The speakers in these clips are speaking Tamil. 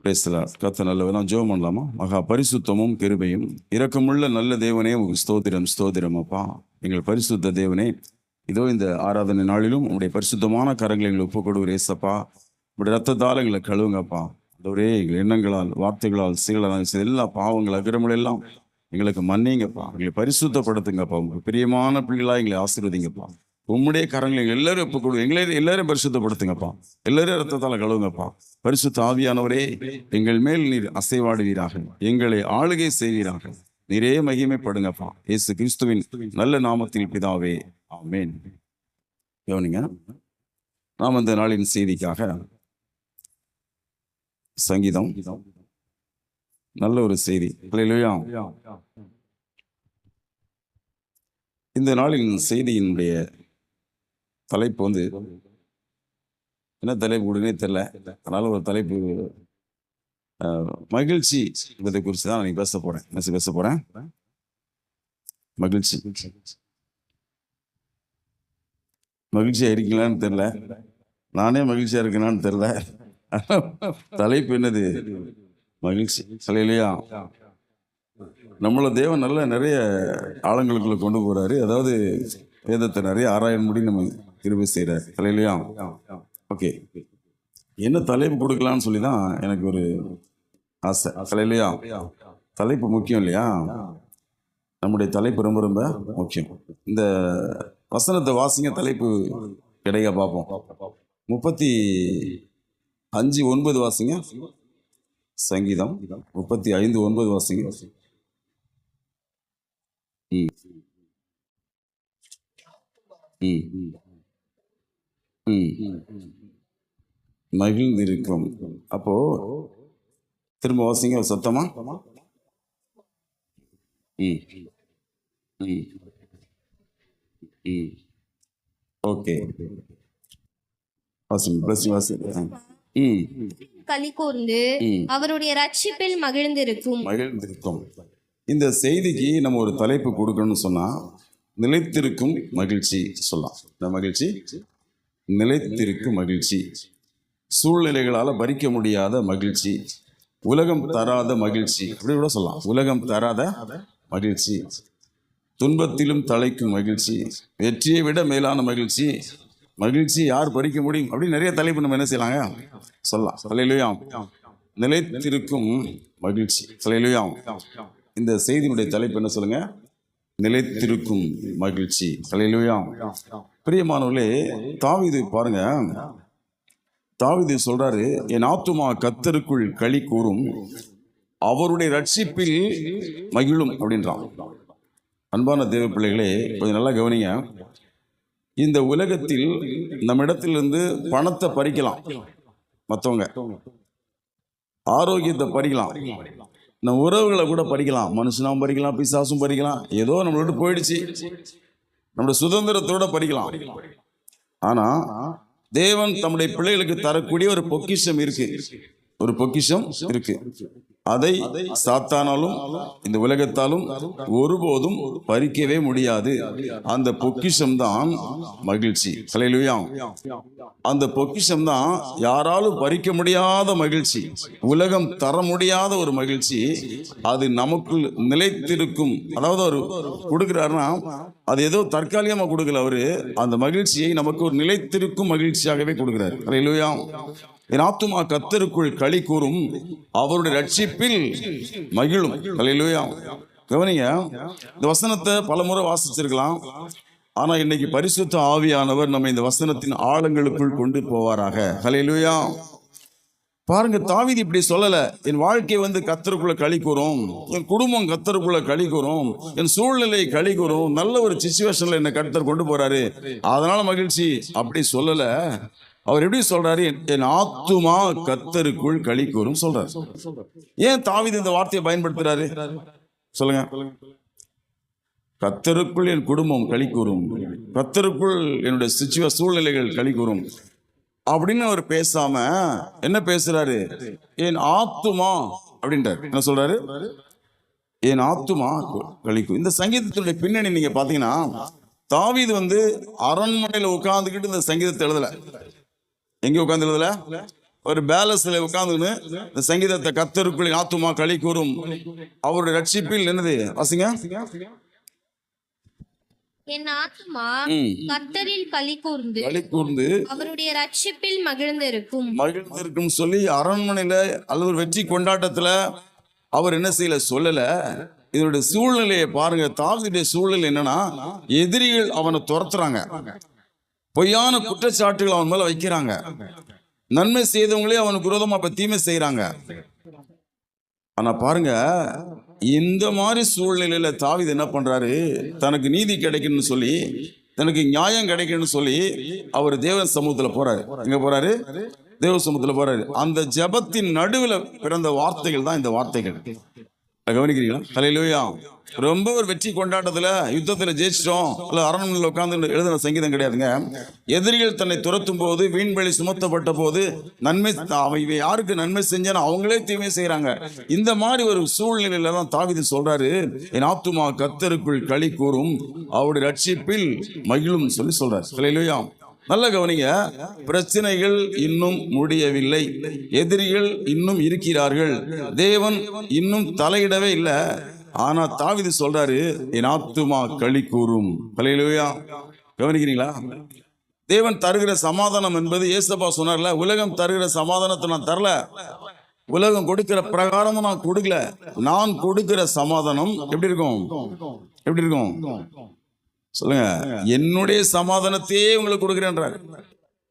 பேசலாம். கர்த்தர் நல்லவர். ஜெபம் பண்ணலாமா? மகா பரிசுத்தமும் கிருபையும் இரக்கமுள்ள நல்ல தேவனே, ஸ்தோத்திரம் ஸ்தோத்திரம் அப்பா. எங்கள் பரிசுத்த தேவனே, இதோ இந்த ஆராதனை நாளிலும் உங்களுடைய பரிசுத்தமான கரங்களை எங்களை ஒப்புக்கொடுவர் ஏசப்பா. உங்களுடைய ரத்தத்தால் எங்களை கழுவுங்கப்பா. ஒரே எங்கள் எண்ணங்களால், வார்த்தைகளால், செயலால் எல்லா பாவங்கள் அக்கிரமங்கள் எல்லாம் எங்களுக்கு மன்னிங்கப்பா. எங்களை பரிசுத்தப்படுத்துங்கப்பா. உங்களுக்கு பிரியமான பிள்ளைகளாக எங்களை ஆசீர்வதிங்கப்பா. உம்முடைய கரங்களை எங்கள் எல்லாரும் ஒப்புக்கொடு. எல்லாரும் பரிசுத்தப்படுத்துங்கப்பா. எல்லாரும் ரத்தத்தால் கழுவுங்கப்பா. பரிசுத்த ஆவியானவரே, எங்கள் மேல் நீர் அசைவாடுவீராக, எங்களை ஆளுகை செய்வீராக. நீரே மகிமைப்படுங்கப்பா. இயேசு கிறிஸ்துவின் நல்ல நாமத்தில் பிதாவே, ஆமென். கவனிங்க, நாம் இந்த நாளின் செய்திக்காக சங்கீதம், நல்ல ஒரு செய்தி. அல்லேலூயா. இந்த நாளின் செய்தியினுடைய தலைப்பு என்ன தலைப்பு உடனே தெரியல. அதனால ஒரு தலைப்பு மகிழ்ச்சி இதை குறித்து தான் நான் பேச போறேன். பேச போறேன் மகிழ்ச்சி. மகிழ்ச்சியா இருக்கீங்களான்னு தெரியல, நானே மகிழ்ச்சியா இருக்கேனான்னு தெரியல. தலைப்பு என்னது? மகிழ்ச்சி. இல்லையா? நம்மள தேவன் நிறைய ஆழங்களுக்குள்ள கொண்டு போறாரு. அதாவது வேதத்தை நிறைய ஆராயண முடி நம்ம கிருபை செய்யறாரு. இல்லையா? ஓகே, என்ன தலைப்பு கொடுக்கலான்னு சொல்லி தான் எனக்கு ஒரு ஆசை. இல்லையா? தலைப்பு முக்கியம் இல்லையா? நம்முடைய தலைப்பு ரொம்ப ரொம்ப முக்கியம். இந்த வசனத்தை வாசிங்க, தலைப்பு கிடைக்க பார்ப்போம். 35:9 வாசிங்க. சங்கீதம் 35:9 வாசிங்க. மகிழ்ந்திருக்கும். அப்போ திரும்ப வாசிங்க சத்தமா. ஓகே, களிகூர்ந்து அவருடைய ரட்சிப்பில் மகிழ்ந்திருக்கும். இந்த செய்திக்கு நம்ம ஒரு தலைப்பு கொடுக்கணும்னு சொன்னா, நிலைத்திருக்கும் மகிழ்ச்சி சொல்லலாம். இந்த மகிழ்ச்சி, நிலைத்திருக்கும் மகிழ்ச்சி, சூழ்நிலைகளால பறிக்க முடியாத மகிழ்ச்சி, உலகம் தராத மகிழ்ச்சி, அப்படி கூட சொல்லலாம். உலகம் தராத மகிழ்ச்சி, துன்பத்திலும் தலைக்கும் மகிழ்ச்சி, வெற்றியை விட மேலான மகிழ்ச்சி, மகிழ்ச்சி யார் பறிக்க முடியும் அப்படின்னு நிறைய தலைப்பு நம்ம என்ன செய்யலாங்க சொல்லலாம். அல்லேலூயா. நிலைத்திருக்கும் மகிழ்ச்சி. அல்லேலூயா. இந்த செய்தியினுடைய தலைப்பு என்ன சொல்லுங்க? நிலைத்திருக்கும் மகிழ்ச்சி. அல்லேலூயா. பிரியமானவர்களே, தாவீது பாருங்க, தாவீது சொல்றாரு, என் ஆத்துமா கர்த்தருக்குள் களி கூறும், அவருடைய ரட்சிப்பில் மகிழும் அப்படின்றான். அன்பான தேவ பிள்ளைகளே, கொஞ்சம் நல்லா கவனிங்க. இந்த உலகத்தில் நம்ம இடத்திலிருந்து பணத்தை பறிக்கலாம், மற்றவங்க ஆரோக்கியத்தை பறிக்கலாம், நம்ம உறவுகளை கூட பறிக்கலாம், மனுஷனாவும் பறிக்கலாம், பிசாசும் பறிக்கலாம். ஏதோ நம்மளோட போயிடுச்சு, நம்மளோட சுதந்திரத்தோட பறிக்கலாம். ஆனா தேவன் தம்முடைய பிள்ளைகளுக்கு தரக்கூடிய ஒரு பொக்கிஷம் இருக்கு, ஒரு பொக்கிஷம் இருக்கு. அதை சாத்தானாலும் இந்த உலகத்தாலும் ஒருபோதும் பறிக்கவே முடியாது. அந்த பொக்கிஷம் தான் மகிழ்ச்சி. அல்லேலூயா. அந்த பொக்கிஷம் தான் யாராலும் பறிக்க முடியாத மகிழ்ச்சி, உலகம் தர முடியாத ஒரு மகிழ்ச்சி. அது நமக்குள் நிலைத்திருக்கும். அதாவது அவர் கொடுக்கிறாருன்னா அது ஏதோ தற்காலிகமா கொடுக்கல, அவரு அந்த மகிழ்ச்சியை நமக்கு ஒரு நிலைத்திருக்கும் மகிழ்ச்சியாகவே கொடுக்கிறார். அல்லேலூயா. என் ஆத்துமா கர்த்தருக்குள் களி கூறும், அவருடைய ரட்சிப்பில் மகிழும். அல்லேலூயா. கவனிங்க, இந்த வசனத்தை பலமுறை வாசிச்சிருக்கலாம். ஆனா இன்னைக்கு பரிசுத்த ஆவியானவர் நம்ம இந்த வசனத்தின் ஆழங்களுக்குள் கொண்டு போவாராக. அல்லேலூயா. பாருங்க, தாவீது இப்படி சொல்லல, என் வாழ்க்கை கர்த்தருக்குள்ள களி கூறும், என் குடும்பம் கர்த்தருக்குள்ள களி கூறும், என் சூழ்நிலை களி கூறும், நல்ல ஒரு சிச்சுவேஷன்ல என்ன கர்த்தர் கொண்டு போறாரு, அதனால மகிழ்ச்சி, அப்படி சொல்லல. அவர் எப்படி சொல்றாரு? என் ஆத்துமா கர்த்தருக்குள் களி கூறும் சொல்றாரு. ஏன் தாவீது இந்த வார்த்தையை பயன்படுத்துறாரு சொல்லுங்க? கர்த்தருக்குள் என் குடும்பம் களி கூறும், கர்த்தருக்குள் என்னுடைய சூழ்நிலைகள் களி கூறும் அப்படின்னு அவர் பேசாம என்ன பேசுறாரு? என் ஆத்துமா அப்படின்றார். என்ன சொல்றாரு? என் ஆத்துமா களி கூறும். இந்த சங்கீதத்தினுடைய பின்னணி நீங்க பாத்தீங்கன்னா, தாவீது அரண்மனையில உட்கார்ந்துக்கிட்டு இந்த சங்கீதத்தை எழுதல. எங்க உட்கார்ந்து எழுதல? ஒரு பேலஸ்ல உட்கார்ந்துன்னு இந்த சங்கீதத்தை கர்த்தருக்குள் ஆத்துமா களி கூறும் அவருடைய ரட்சிப்பில் என்னது வாசிங்க. என் ஆத்துமா கர்த்தரில் களி கூர்ந்து அவருடைய ரட்சிப்பில் மகிழ்ந்திருக்கும் சொல்லி அரண்மனையில அல்லது ஒரு வெற்றி கொண்டாட்டத்துல அவர் என்ன செய்யல சொல்லல. இதனுடைய சூழ்நிலையை பாருங்க. தாவீதுடைய சூழ்நிலை என்னன்னா, எதிரிகள் அவனை துரத்துறாங்க, பொய்யான குற்றச்சாட்டுகள் அவன் மேல வைக்கிறாங்க, நன்மை செய்தவங்களே அவனுக்கு விரோதமா இப்ப தீமை செய்யறாங்க. ஆனா பாருங்க, இந்த மாதிரி சூழ்நிலையில தாவீது என்ன பண்றாரு, தனக்கு நீதி கிடைக்கணும்னு சொல்லி, தனக்கு நியாயம் கிடைக்கணும்னு சொல்லி அவர் தேவன் சமூகத்துல போறாரு. எங்க போறாரு? தேவ சமூகத்துல போறாரு. அந்த ஜெபத்தின் நடுவில் பிறந்த வார்த்தைகள் தான் இந்த வார்த்தைகள். கவனிக்கிறீங்களா? ஹல்லேலூயா. ரொம்ப ஒரு வெற்றி கொண்டாட்டத்துல யுத்தத்துல ஜெயிச்சிட்டோம் இல்ல அரண்மனையில் உட்கார்ந்து எழுதின சங்கீதம் கிடையாதுங்க. எதிரிகள் தன்னை துரத்தும் போது, வீண்வெளி சுமத்தப்பட்ட போது, நன்மை இவை யாருக்கு நன்மை செஞ்சாலும் அவங்களே தீமை செய்யறாங்க. இந்த மாதிரி ஒரு சூழ்நிலையில தான் தாவீது சொல்றாரு, என் ஆத்துமா கர்த்தருக்குள் களி கூறும் அவருடைய ரட்சிப்பில் மகிழும் சொல்லி சொல்றாரு. ஹல்லேலூயா. நல்ல கவனிங்க. பிரச்சனைகள் இன்னும் முடியவில்லை, எதிரிகள் இன்னும் இருக்கிறார்கள், தேவன் இன்னும் தலையிடவே இல்லை. ஆனா தாவீது சொல்றாரு, என் ஆத்துமா களி கூறும். ஹல்லேலூயா. கவனிக்கிறீங்களா? தேவன் தருகிற சமாதானம் என்பது ஏசப்பா சொன்னார்ல, உலகம் தருகிற சமாதானத்தை நான் தரல, உலகம் கொடுக்கிற பிரகாரமும் நான் கொடுக்கல, நான் கொடுக்கிற சமாதானம் எப்படி இருக்கும்? எப்படி இருக்கும் சொல்லுங்க. என்னுடைய சமாதானத்தையே உங்களுக்கு கொடுக்கிறேன்றாரு.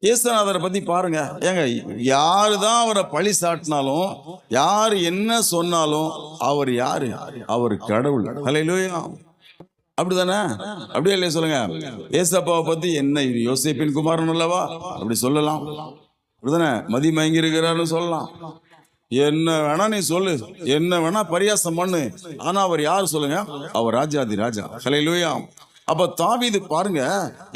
இயேசுநாதரை பத்தி பாருங்க. ஏங்க, யாருதான் அவரை பழி சாட்டினாலும், யாரு என்ன சொன்னாலும், அவர் யாரு? அவர் கடவுள். ஹல்லேலூயா. அப்படிதானே? அப்படியே இல்லையா? சொல்லுங்க. ஏசப்பாவை பத்தி என்ன, யோசேப்பின் குமாரன் அல்லவா, அப்படி சொல்லலாம். அப்படிதானே? மதி மயங்கி இருக்கிறாருன்னு சொல்லலாம். என்ன வேணா நீ சொல்லு, என்ன வேணா பரியாசம் பண்ணு, ஆனா அவர் யாரு சொல்லுங்க? அவர் ராஜாதி ராஜா. ஹல்லேலூயா. அப்ப தாவீது பாருங்க,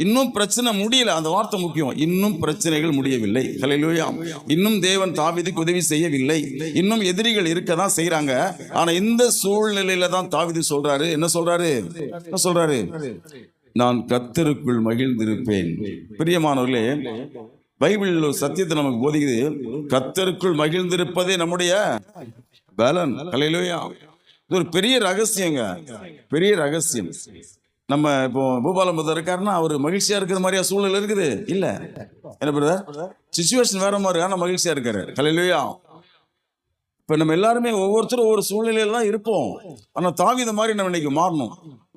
இன்னும் பிரச்சனை முடியல. அந்த வார்த்தை முக்கியம். இன்னும் பிரச்சனைகள் முடியவில்லை. ஹல்லேலூயா. இன்னும் தேவன் தாவீதுக்கு உதவி செய்யவில்லை. இன்னும் எதிரிகள் இருக்கதான் செய்யறாங்க. ஆனா இந்த சூழ்நிலையில தான் தாவீது சொல்றாரு, என்ன சொல்றாரு? என்ன சொல்றாரு? நான் கர்த்தருக்குள் மகிழ்ந்திருப்பேன். பிரியமானவர்களே, பைபிள் சத்தியத்தை நமக்கு போதிக்குது. கர்த்தருக்குள் மகிழ்ந்திருப்பதே நம்முடைய பலன். ஹல்லேலூயா. இது ஒரு பெரிய ரகசியங்க, பெரிய ரகசியம். நம்ம இப்போ பூபாலம் இருக்காருன்னா அவர் மகிழ்ச்சியா இருக்கிற மாதிரியா சூழ்நிலை இருக்குது? இல்ல. என்ன பிரதர், சிச்சுவேஷன் வேற மாதிரி, ஆனா மகிழ்ச்சியா இருக்காரு. ஹல்லேலூயா. இப்ப நம்ம எல்லாருமே ஒவ்வொருத்தரும் ஒவ்வொரு சூழ்நிலையில தான் இருப்போம். ஆனா தாவீது மாதிரி நம்ம இன்னைக்கு மாறணும்.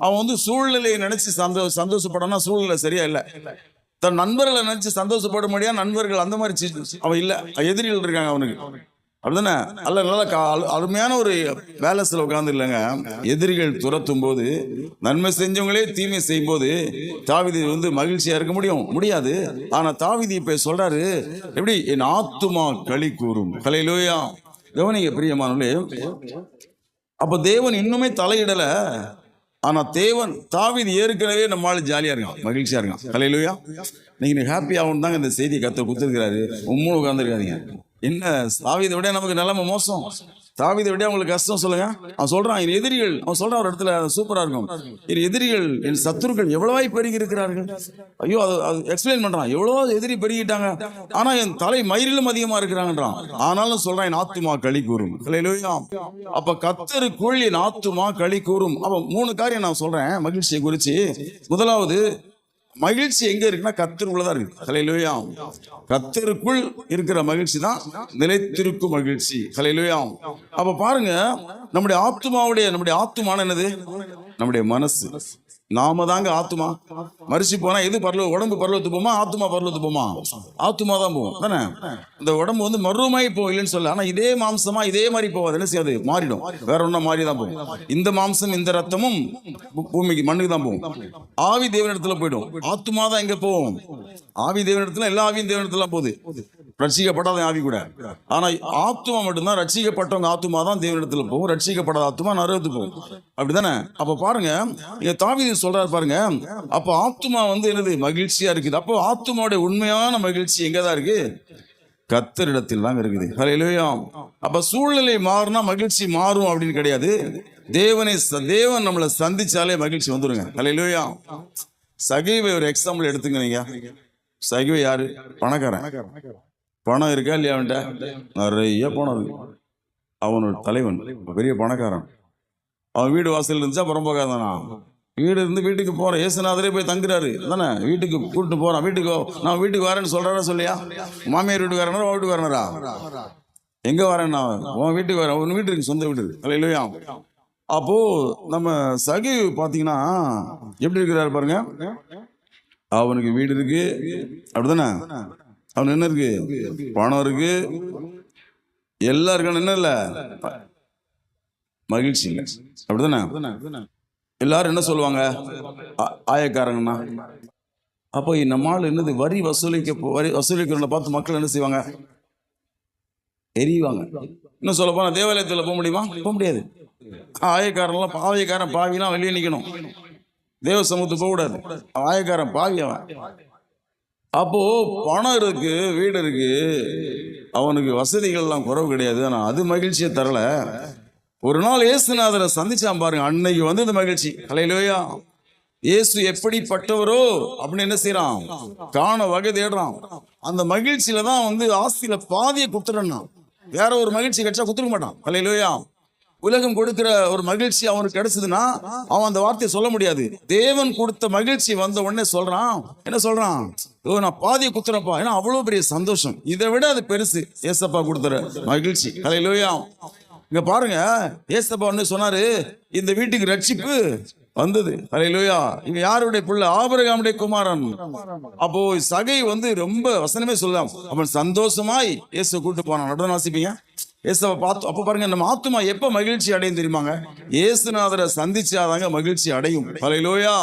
அவன் சூழ்நிலையை நினைச்சு சந்தோஷப்படனா சூழ்நிலை சரியா இல்லை. தன் நண்பர்களை நினைச்சு சந்தோஷப்பட முடியா, நண்பர்கள் அந்த மாதிரி அவன் இல்ல, எதிரிகள் இருக்காங்க அவனுக்கு. அப்படிதானே? அல்ல, நல்ல அருமையான ஒரு பேலன்ஸ்ல உட்கார்ந்து இல்லைங்க. எதிரிகள் துரத்தும் போது, நன்மை செஞ்சவங்களே தீமை செய்யும் போது தாவீது மகிழ்ச்சியா இருக்க முடியாது. ஆனா தாவீது இப்ப சொல்றாரு, எப்படி? என் ஆத்துமா களி கூறும். ஹல்லேலூயா. கவனிங்க பிரியமானவர்களே, அப்ப தேவன் இன்னுமே தலையிடல. ஆனா தேவன், தாவீது ஏற்கனவே நம்மளால ஜாலியா இருக்கான், மகிழ்ச்சியா இருக்கான். ஹல்லேலூயா. நீங்க ஹாப்பி ஆகணும் தாங்க இந்த செய்தி கர்த்தர் கொடுத்துருக்கிறாரு. உம்முன்னு உட்கார்ந்துருக்காதீங்க. என்ன, தாவீதை விட நமக்கு நிலைமை மோசம், தாவீதை விட அவங்களுக்கு கஷ்டம். சொல்லுங்க. அவன் சொல்றான், என் எதிரிகள், அவன் சொல்றான் ஒரு இடத்துல சூப்பரா இருக்கும், என் எதிரிகள், என் சத்துருக்கள் எவ்வளவாய் பெருகி இருக்கிறார்கள். ஐயோ, அது எக்ஸ்பிளைன் பண்றான். எவ்வளவோ எதிரி பெருகிட்டாங்க, ஆனா என் தலை மயிரிலும் அதிகமா இருக்கிறாங்கன்றான். ஆனாலும் சொல்றான், என் ஆத்துமா களி கூறும். ஹல்லேலூயா. அப்ப கர்த்தருக்குள் என் ஆத்துமா களி கூறும். அப்ப 3 காரியம் நான் சொல்றேன் மகிழ்ச்சியை குறிச்சு. முதலாவது, மகிழ்ச்சி எங்க இருக்குன்னா கர்த்தர் உள்ளதா இருக்கு. ஹல்லேலூயா. கர்த்தருக்குள் இருக்கிற மகிழ்ச்சி தான் நிலைத்திருக்கும் மகிழ்ச்சி. ஹல்லேலூயா. அப்ப பாருங்க, நம்முடைய ஆத்துமான என்னது? நம்முடைய மனசு. நாம தாங்க ஆத்துமா. மரிச்சு போனா எது உடம்பு பரலோகத்து போமா, ஆத்துமா பரலோகத்து போமா? ஆத்துமா தான் போவோம் தானே. இந்த உடம்பு மறுமாய் போகும் இல்லைன்னு சொல்ல, ஆனா இதே மாம்சமா இதே மாதிரி போவாது. என்ன செய்யாது? மாறிடும். வேற ஒன்னா மாறி தான் போகும். இந்த மாம்சம், இந்த ரத்தமும் பூமிக்கு, மண்ணுக்கு தான் போகும். ஆவி தேவனிடத்துல போயிடும். ஆத்துமா தான் எங்க போவோம்? ஆவி தேவனிடத்துல. எல்லா ஆவியும் தேவனிடத்துல போகுது, ரட்சிக்கப்படாத ஆவி கூட. ஆனா ஆத்துமா மட்டும்தான், ரட்சிக்கப்பட்டவங்க ஆத்துமா தான் தேவனிடத்துல போகும், ரட்சிக்கப்படாத ஆத்துமா நரகத்துக்கு போகும். அப்படிதானே? அப்ப பாருங்க, இங்க தாவீது சொல்றாரு பாருங்க. அப்ப ஆத்துமா என்னது? மகிழ்ச்சியா இருக்குது. அப்போ ஆத்துமாவுடைய உண்மையான மகிழ்ச்சி எங்கதான் இருக்கு? கர்த்தரிடத்தில் தான் இருக்குது. ஹல்லேலூயா. அப்ப சூழ்நிலை மாறினா மகிழ்ச்சி மாறும் அப்படின்னு கிடையாது. தேவன் நம்மளை சந்திச்சாலே மகிழ்ச்சி வந்துருங்க. ஹல்லேலூயா. சகீவை ஒரு எக்ஸாம்பிள் எடுத்துங்க. நீங்க சகீவை யாரு? பணக்காரன். பணம் இருக்கா இல்லையா அவன்கிட்ட? நிறைய பணம் இருக்கு. அவனோட தலைவன் பெரிய பணக்காரன். அவன் வீடு வாசல் இருந்துச்சா புறம்போக்காதானா? வீடு இருந்து வீட்டுக்கு போறான். இயேசுநாதரே போய் தங்குறாரு தானே, வீட்டுக்கு கூப்பிட்டு போறான். வீட்டுக்கு நான் வீட்டுக்கு வரேன்னு சொல்றாரா சொல்லியா? மாமியார் வீட்டுக்கு வரேனா உன் வீட்டுக்கு வரேனா? எங்க வரேன்? நான் உன் வீட்டுக்கு வரேன். உன் வீட்டு இருக்கு, சொந்த வீடு இருக்கு. அல்லேலூயா. அப்போ நம்ம சகி பாத்தீங்கன்னா எப்படி இருக்கிறாரு பாருங்க. அவனுக்கு வீடு இருக்கு, அப்படிதானே? அவனுக்கு என்ன இருக்கு? பணம் இருக்கு, எல்லாம் இருக்கான்னு. என்ன இல்ல? மகிழ்ச்சி இல்லை, அப்படிதானே? எல்லாரும் என்ன சொல்லுவாங்க? ஆயக்காரங்கண்ணா. அப்போ நம்மால் என்னது, வரி வசூலிக்கிறவங்களை பார்த்து மக்கள் என்ன செய்வாங்க? எரிவாங்க. இன்னும் சொல்ல போனா தேவாலயத்தில் போக முடியுமா? போக முடியாது. ஆயக்காரன் பாவிலாம் வெளியே நிற்கணும். தேவ சமூகத்துக்கு போகக்கூடாது. ஆயக்காரன் பாவி அவன். அப்போ பணம் இருக்கு, வீடு இருக்கு, அவனுக்கு வசதிகள்லாம் குறைவு கிடையாது. ஆனால் அது மகிழ்ச்சியை தரல. ஒரு நாள் இயேசுநாதரை சந்திச்சான் பாருங்க, அன்னைக்கு வந்து இந்த மகிழ்ச்சி. அல்லேலூயா. இயேசு எப்படிப்பட்டவரோ அப்படின்னு என்ன செய்யறான்? காண வகை தேடுறான். அந்த மகிழ்ச்சியில தான் வந்து ஆஸ்தியில பாதியை குத்துறான். வேற ஒரு மகிழ்ச்சி கிடைச்சா குத்துக்க மாட்டான். அல்லேலூயா. உலகம் கொடுக்கிற ஒரு மகிழ்ச்சி அவனுக்கு கிடைச்சதுன்னா அவன் அந்த வார்த்தையை சொல்ல முடியாது. தேவன் கொடுத்த மகிழ்ச்சி வந்த உடனே சொல்றான், என்ன சொல்றான்? நான் பாதியை குத்துறப்பா. ஏன்னா அவ்வளவு பெரிய சந்தோஷம். இதை விட அது பெருசு ஏசப்பா கொடுத்துற மகிழ்ச்சி. அல்லேலூயா. இங்க பாருங்க, ஏசப்பா ஒன்னு சொன்னாரு, இந்த வீட்டுக்கு ரட்சிப்பு வந்தது. அல்லேலூயா. இங்க யாருடைய பிள்ளை? ஆபிரகாமுடைய குமாரன். அப்போ சகை வந்து ரொம்ப வசனமே சொல்லலாம், அவன் சந்தோஷமாய் இயேசு கூட்டு போனான். நடுவன் வாசிப்பீங்க. இயேசுவை பார்த்து அப்ப பாருங்க, நம்ம ஆத்துமா எப்ப மகிழ்ச்சி அடையும் தெரியுமாங்க? இயேசுநாதரை சந்திச்சாதாங்க மகிழ்ச்சி அடையும். அல்லேலூயா.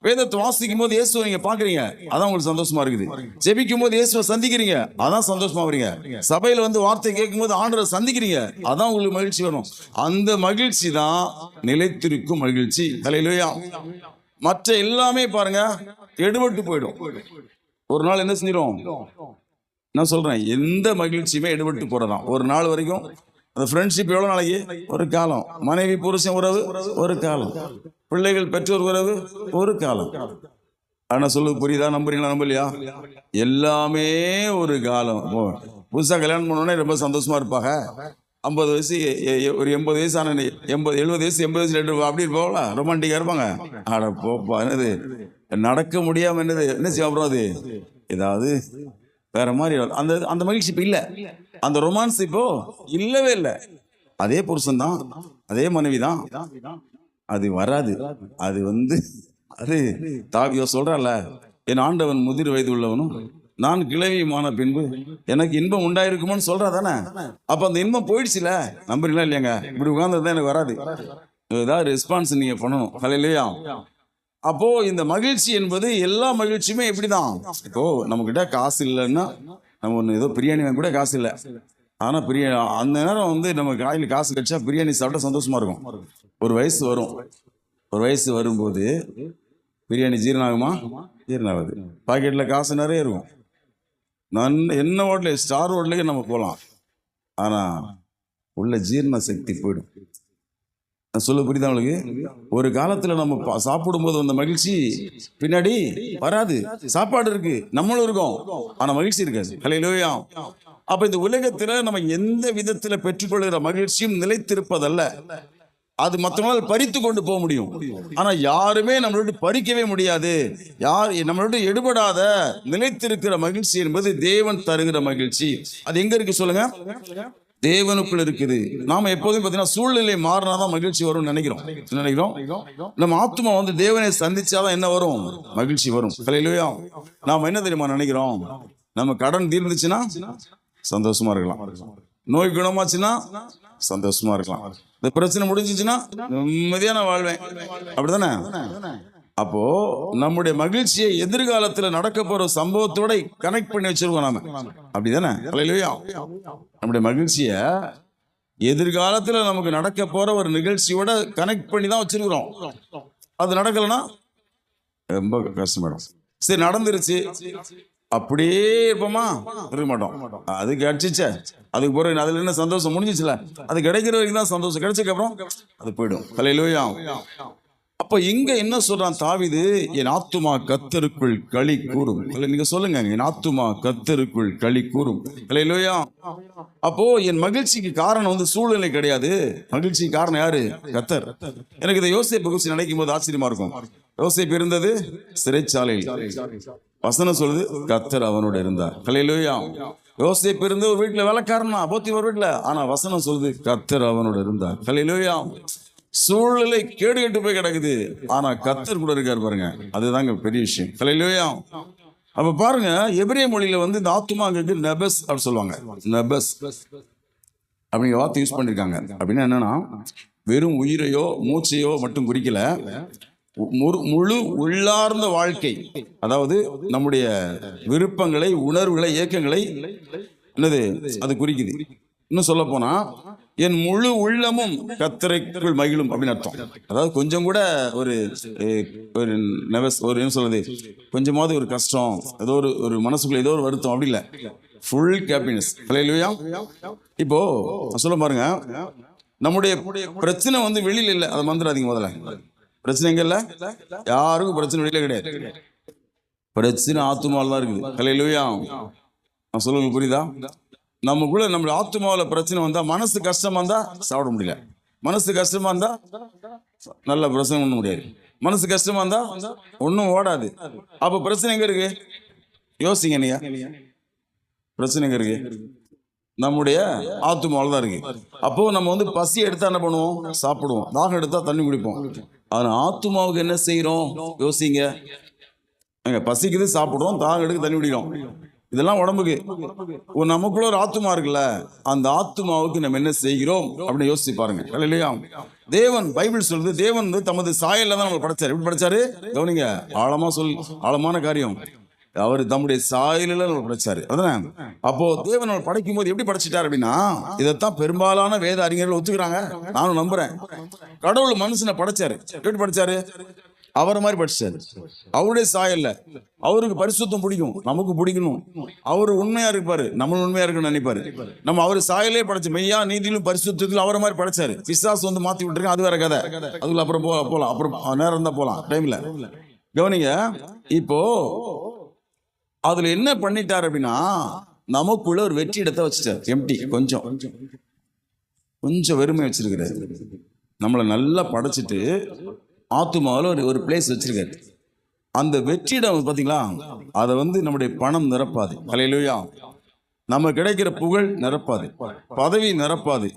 வேதத்தை வாசிக்கும் போது இயேசுவை நீங்க பாக்குறீங்க, அதான் உங்களுக்கு சந்தோஷமா இருக்குது. ஜெபிக்கும் போது இயேசுவை சந்திக்கிறீங்க, அதான் சந்தோஷமா வரீங்க. சபையில வந்து வார்த்தை கேட்கும் போது ஆண்டவரை சந்திக்கிறீங்க, அதான் உங்களுக்கு மகிழ்ச்சி வரும். அந்த மகிழ்ச்சி தான் நிலைத்திருக்கும் மகிழ்ச்சி. அல்லேலூயா. மற்ற எல்லாமே பாருங்க எடுபட்டு போயிடும். ஒரு நாள் என்ன செஞ்சிடும்? நான் சொல்றேன், எந்த மகிழ்ச்சியுமே எடுபட்டு போறதான். ஒரு நாள் வரைக்கும் அந்த ஃப்ரெண்ட்ஷிப் எவ்வளவு நாளைக்கு? ஒரு காலம். மனைவி புருஷன் உறவு ஒரு காலம். பிள்ளைகள் பெற்றோர் உறவு ஒரு காலம். ஆனா சொல்லுது புரியுதா? நம்புறீங்களா நம்பலையா? எல்லாமே ஒரு காலம். புதுசா கல்யாணம் பண்ணோடனே ரொம்ப சந்தோஷமா இருப்பாங்க. 50 வயசு ஒரு 80 வயசு ஆன 70 வயசு 80 வயசு அப்படி இருப்பாங்களா? ரொமான்டிக்கா இருப்பாங்க. ஆட போப்பா, என்னது நடக்க முடியாம என்னது என்ன செய்ய? அப்புறம் அது ஏதாவது வேற மாதிரி அந்த அந்த மகிழ்ச்சி இப்ப இல்ல. அந்த ரொமான்ஸ் இப்போ இல்லவே இல்லை. அதே புருஷன் தான், அதே மனைவி தான், அது வராது. அது வந்து அது தாவியோ சொல்றால, என் ஆண்டவன் முதிர் வயது உள்ளவனும் நான் கிழவியுமான பின்பு எனக்கு இன்பம் உண்டாயிருக்குமோன்னு சொல்றா தானே. அப்ப அந்த இன்பம் போயிடுச்சுல. நம்புறீங்களா இல்லையாங்க? இப்படி உட்கார்ந்ததுதான் எனக்கு வராது. ஏதாவது ரெஸ்பான்ஸ் நீங்க பண்ணணும். அல்லேலூயா. அப்போ இந்த மகிழ்ச்சி என்பது எல்லா மகிழ்ச்சியுமே எப்படிதான்? இப்போ நம்ம கிட்ட காசு இல்லைன்னா நம்ம ஒன்று ஏதோ பிரியாணி வாங்க கூட காசு இல்லை. ஆனா பிரியாணி அந்த நேரம் வந்து நம்ம காயில் காசு கிடைச்சா பிரியாணி சாப்பிட்டா சந்தோஷமா இருக்கும். ஒரு வயசு வரும். ஒரு வயசு வரும்போது பிரியாணி ஜீரணம் ஆகுமா? ஜீரணம் ஆகுது. பாக்கெட்ல காசு நிறைய இருக்கும். நான் என்ன ஹோட்டல், ஸ்டார் ஹோட்டலுக்கு நம்ம போகலாம். ஆனா உள்ள ஜீரண சக்தி போயிடும். நான் சொல்ல புரியுதா உங்களுக்கு? ஒரு காலத்துல நம்ம சாப்பிடும்போது அந்த மகிழ்ச்சி பின்னாடி வராது. சாப்பாடு இருக்கு, நம்மளும் இருக்கோம், ஆனா மகிழ்ச்சி இருக்காது. அல்லேலூயா. அப்ப இந்த உலகத்துல நம்ம எந்த விதத்துல பெற்றுக்கொள்கிற மகிழ்ச்சியும் நிலைத்திருப்பதல்ல. அது மற்றவங்களால் பறித்து கொண்டு போக முடியும். ஆனா யாருமே நம்மளோட பறிக்கவே முடியாது. யார் நம்மளோட எடுபடாத நிலைத்திருக்கிற மகிழ்ச்சி என்பது தேவன் தருகிற மகிழ்ச்சி. அது எங்க இருக்கு சொல்லுங்க? தேவனுக்குள்ள இருக்குது. நாம எப்போதும் பார்த்தீங்கன்னா சூழ்நிலை மாறினாதான் மகிழ்ச்சி வரும்னு நினைக்கிறோம். நம்ம ஆத்மா வந்து தேவனை சந்திச்சாதான் என்ன வரும்? மகிழ்ச்சி வரும். அல்லேலூயா. நாம என்ன தெரியுமா நினைக்கிறோம்? நம்ம கடன் தீர்ந்துச்சுன்னா சந்தோஷமா இருக்கலாம், நோய் குணமாச்சுன்னா சந்தோஷமா இருக்கலாம், இந்த பிரச்சனை முடிஞ்சிச்சுன்னா நிம்மதியா நான் வாழ்வேன், அப்படிதானே? அப்போ நம்முடைய மகிழ்ச்சியை எதிர்காலத்துல நடக்க போற சம்பவத்தோட கனெக்ட் பண்ணி வச்சிருக்கோம் நாம, அப்படிதானே? அல்லேலூயா. நம்முடைய மகிழ்ச்சிய எதிர்காலத்துல நமக்கு நடக்க போற ஒரு நிகழ்ச்சியோட கனெக்ட் பண்ணி தான் வச்சிருக்கிறோம். அது நடக்கலன்னா ரொம்ப கஷ்டமாயிடும். சரி நடந்துருச்சு, அப்படியே இருப்போமா? இருக்க மாட்டோம். அது கிடைச்சிச்ச, அதுக்கு பிறகு அதுல என்ன சந்தோஷம் முடிஞ்சிச்சுல, அது கிடைக்கிற வரைக்கும் தான் சந்தோஷம். கிடைச்சதுக்கு அப்புறம் அது போயிடும். அல்லேலூயா. அப்ப இங்க என்ன சொல்றான் தாவீது, என் ஆத்துமா கர்த்தருக்குள் களி கூறும். நீங்க சொல்லுங்க, என் ஆத்துமா கர்த்தருக்குள் களி கூறும். அல்லேலூயா. அப்போ என் மகிழ்ச்சிக்கு காரணம் வந்து சூழ்நிலை கிடையாது, மகிழ்ச்சிக்கு காரணம் யாரு? கர்த்தர். எனக்கு இதை யோசேப்பு குறித்து நினைக்கும் போது ஆச்சரியமா இருக்கும். யோசேப்பு இருந்தது சிறைச்சாலையில், வசனம் சொல்லுது கர்த்தர் அவனோட இருந்தார். அல்லேலூயா. யோசேப்பு இருந்து ஒரு வீட்டுல வேலைக்காரனா, போத்திபார் வீட்டுல, ஆனா வசனம் சொல்லுது கர்த்தர் அவனோட இருந்தார். அல்லேலூயா. சூழ்நிலை கேடு கெட்டு போய் கிடக்குது, ஆனா கர்த்தர் கூட இருக்காரு பாருங்க, அதுதாங்க பெரிய விஷயம். அல்லேலூயா. அப்ப பாருங்க, எபிரேய மொழியில வந்து இந்த ஆத்துமாங்கிறது நெபஸ் அப்படி சொல்லுவாங்க. நெபஸ் அப்படிங்கிற வார்த்தை யூஸ் பண்ணிருக்காங்க. அப்படின்னா என்னன்னா, வெறும் உயிரையோ மூச்சையோ மட்டும் குறிக்கல, முழு உள்ளார்ந்த வாழ்க்கை, அதாவது நம்முடைய விருப்பங்களை, உணர்வுகளை, இயக்கங்களை என்னது அது குறிக்குது. இன்னும் சொல்ல போனா, என் முழு உள்ளமும் கர்த்தருக்குள் மகிழும் அப்படின்னு அர்த்தம். அதாவது கொஞ்சம் கூட ஒரு என்ன சொல்றது, கொஞ்சமாவது ஒரு கஷ்டம், ஏதோ ஒரு மனசுக்குள்ள ஏதோ ஒரு வருத்தம் அப்படி இல்லை, ஃபுல் ஹாப்பினஸ். அல்லேலூயா. இப்போ சொல்ல பாருங்க, நம்முடைய பிரச்சனை வந்து வெளியில இல்லை, அதை மறந்துடாதீங்க. முதல்ல பிரச்சனை எங்க இல்லை, யாருக்கும் பிரச்சனை வெளியில கிடையாது, பிரச்சனை ஆத்துமாவில் தான் இருக்குது. அல்லேலூயா. நான் சொல்லுங்க, புரியுதா? நமக்குள்ள நம்ம ஆத்துமாவில் பிரச்சனை வந்தா, மனசு கஷ்டமா இருந்தா சாப்பிட முடியல, மனசு கஷ்டமா இருந்தா நல்ல பிரச்சனை பண்ண முடியாது, மனசு கஷ்டமா இருந்தா ஒன்றும் ஓடாது. அப்போ பிரச்சனை எங்க இருக்கு? யோசிங்க நீங்க, பிரச்சனை எங்க இருக்கு? நம்முடைய ஆத்துமாவில் தான் இருக்கு. அப்போ நம்ம வந்து பசி எடுத்தா என்ன பண்ணுவோம்? சாப்பிடுவோம். தாகம் எடுத்தா தண்ணி குடிப்போம். ஆனா ஆத்துமாவுக்கு என்ன செய்யறோம்? யோசிங்க. பசிக்குது சாப்பிடுறோம், தாகம் எடுக்க தண்ணி குடிக்கிறோம், இதெல்லாம் உடம்புக்கு. நமக்குள்ள ஒரு ஆத்துமா இருக்குல்ல, அந்த ஆத்துமாவுக்கு நம்ம என்ன செய்கிறோம் அப்படின்னு யோசிச்சு பாருங்க. இல்லையா? தேவன், பைபிள் சொல்லுது, தேவன் வந்து தமது சாயல்ல தான் நம்ம படைச்சாரு. எப்படி படைச்சாரு? கவனிங்க, ஆழமான காரியம். அவர் தம்முடைய சாயலில் நம்ம படைச்சாரு. அதானே? அப்போ தேவன் நம்ம படைக்கும் போது எப்படி படைச்சிட்டாரு அப்படின்னா, இதைத்தான் பெரும்பாலான வேத அறிஞர்கள் ஒத்துக்கிறாங்க, நானும் நம்புறேன். கடவுள் மனுஷனை படைச்சாரு. எப்படி படைச்சாரு? அவரை மாதிரி படிச்சாரு, அவருடைய சாயல்ல. அவருக்கு பரிசுத்தம் பிடிக்கும், நமக்கு பிடிக்கணும். அவரு உண்மையா இருப்பாரு, நம்மளும் உண்மையா இருக்குன்னு நினைப்பாரு. நம்ம அவரு சாயலே படைச்சு, மெய்யா நீதியிலும் பரிசுத்திலும் அவரை மாதிரி படைச்சாரு. பிசாசு வந்து மாத்தி விட்டுருக்கேன், அது வேற கதை. அதுக்குள்ள அப்புறம் போலாம், அப்புறம் நேரம் தான் போலாம், டைம்ல. கவனிங்க, இப்போ அதுல என்ன பண்ணிட்டாரு அப்படின்னா, நமக்குள்ள ஒரு வெற்றி இடத்தை வச்சுட்டாரு. எம்டி, கொஞ்சம் வெறுமை வச்சிருக்கிறாரு. நம்மளை நல்லா படைச்சிட்டு ஆத்துமாவில் ஒரு பிளேஸ் வச்சிருக்காரு. அந்த வெற்றிடம் பார்த்தீங்களா, அதை வந்து நம்முடைய பணம் நிரப்பாது. அல்லேலூயா. நம்ம கிடைக்கிற புகழ் நிரப்பாது, பதவி நிரப்பாது,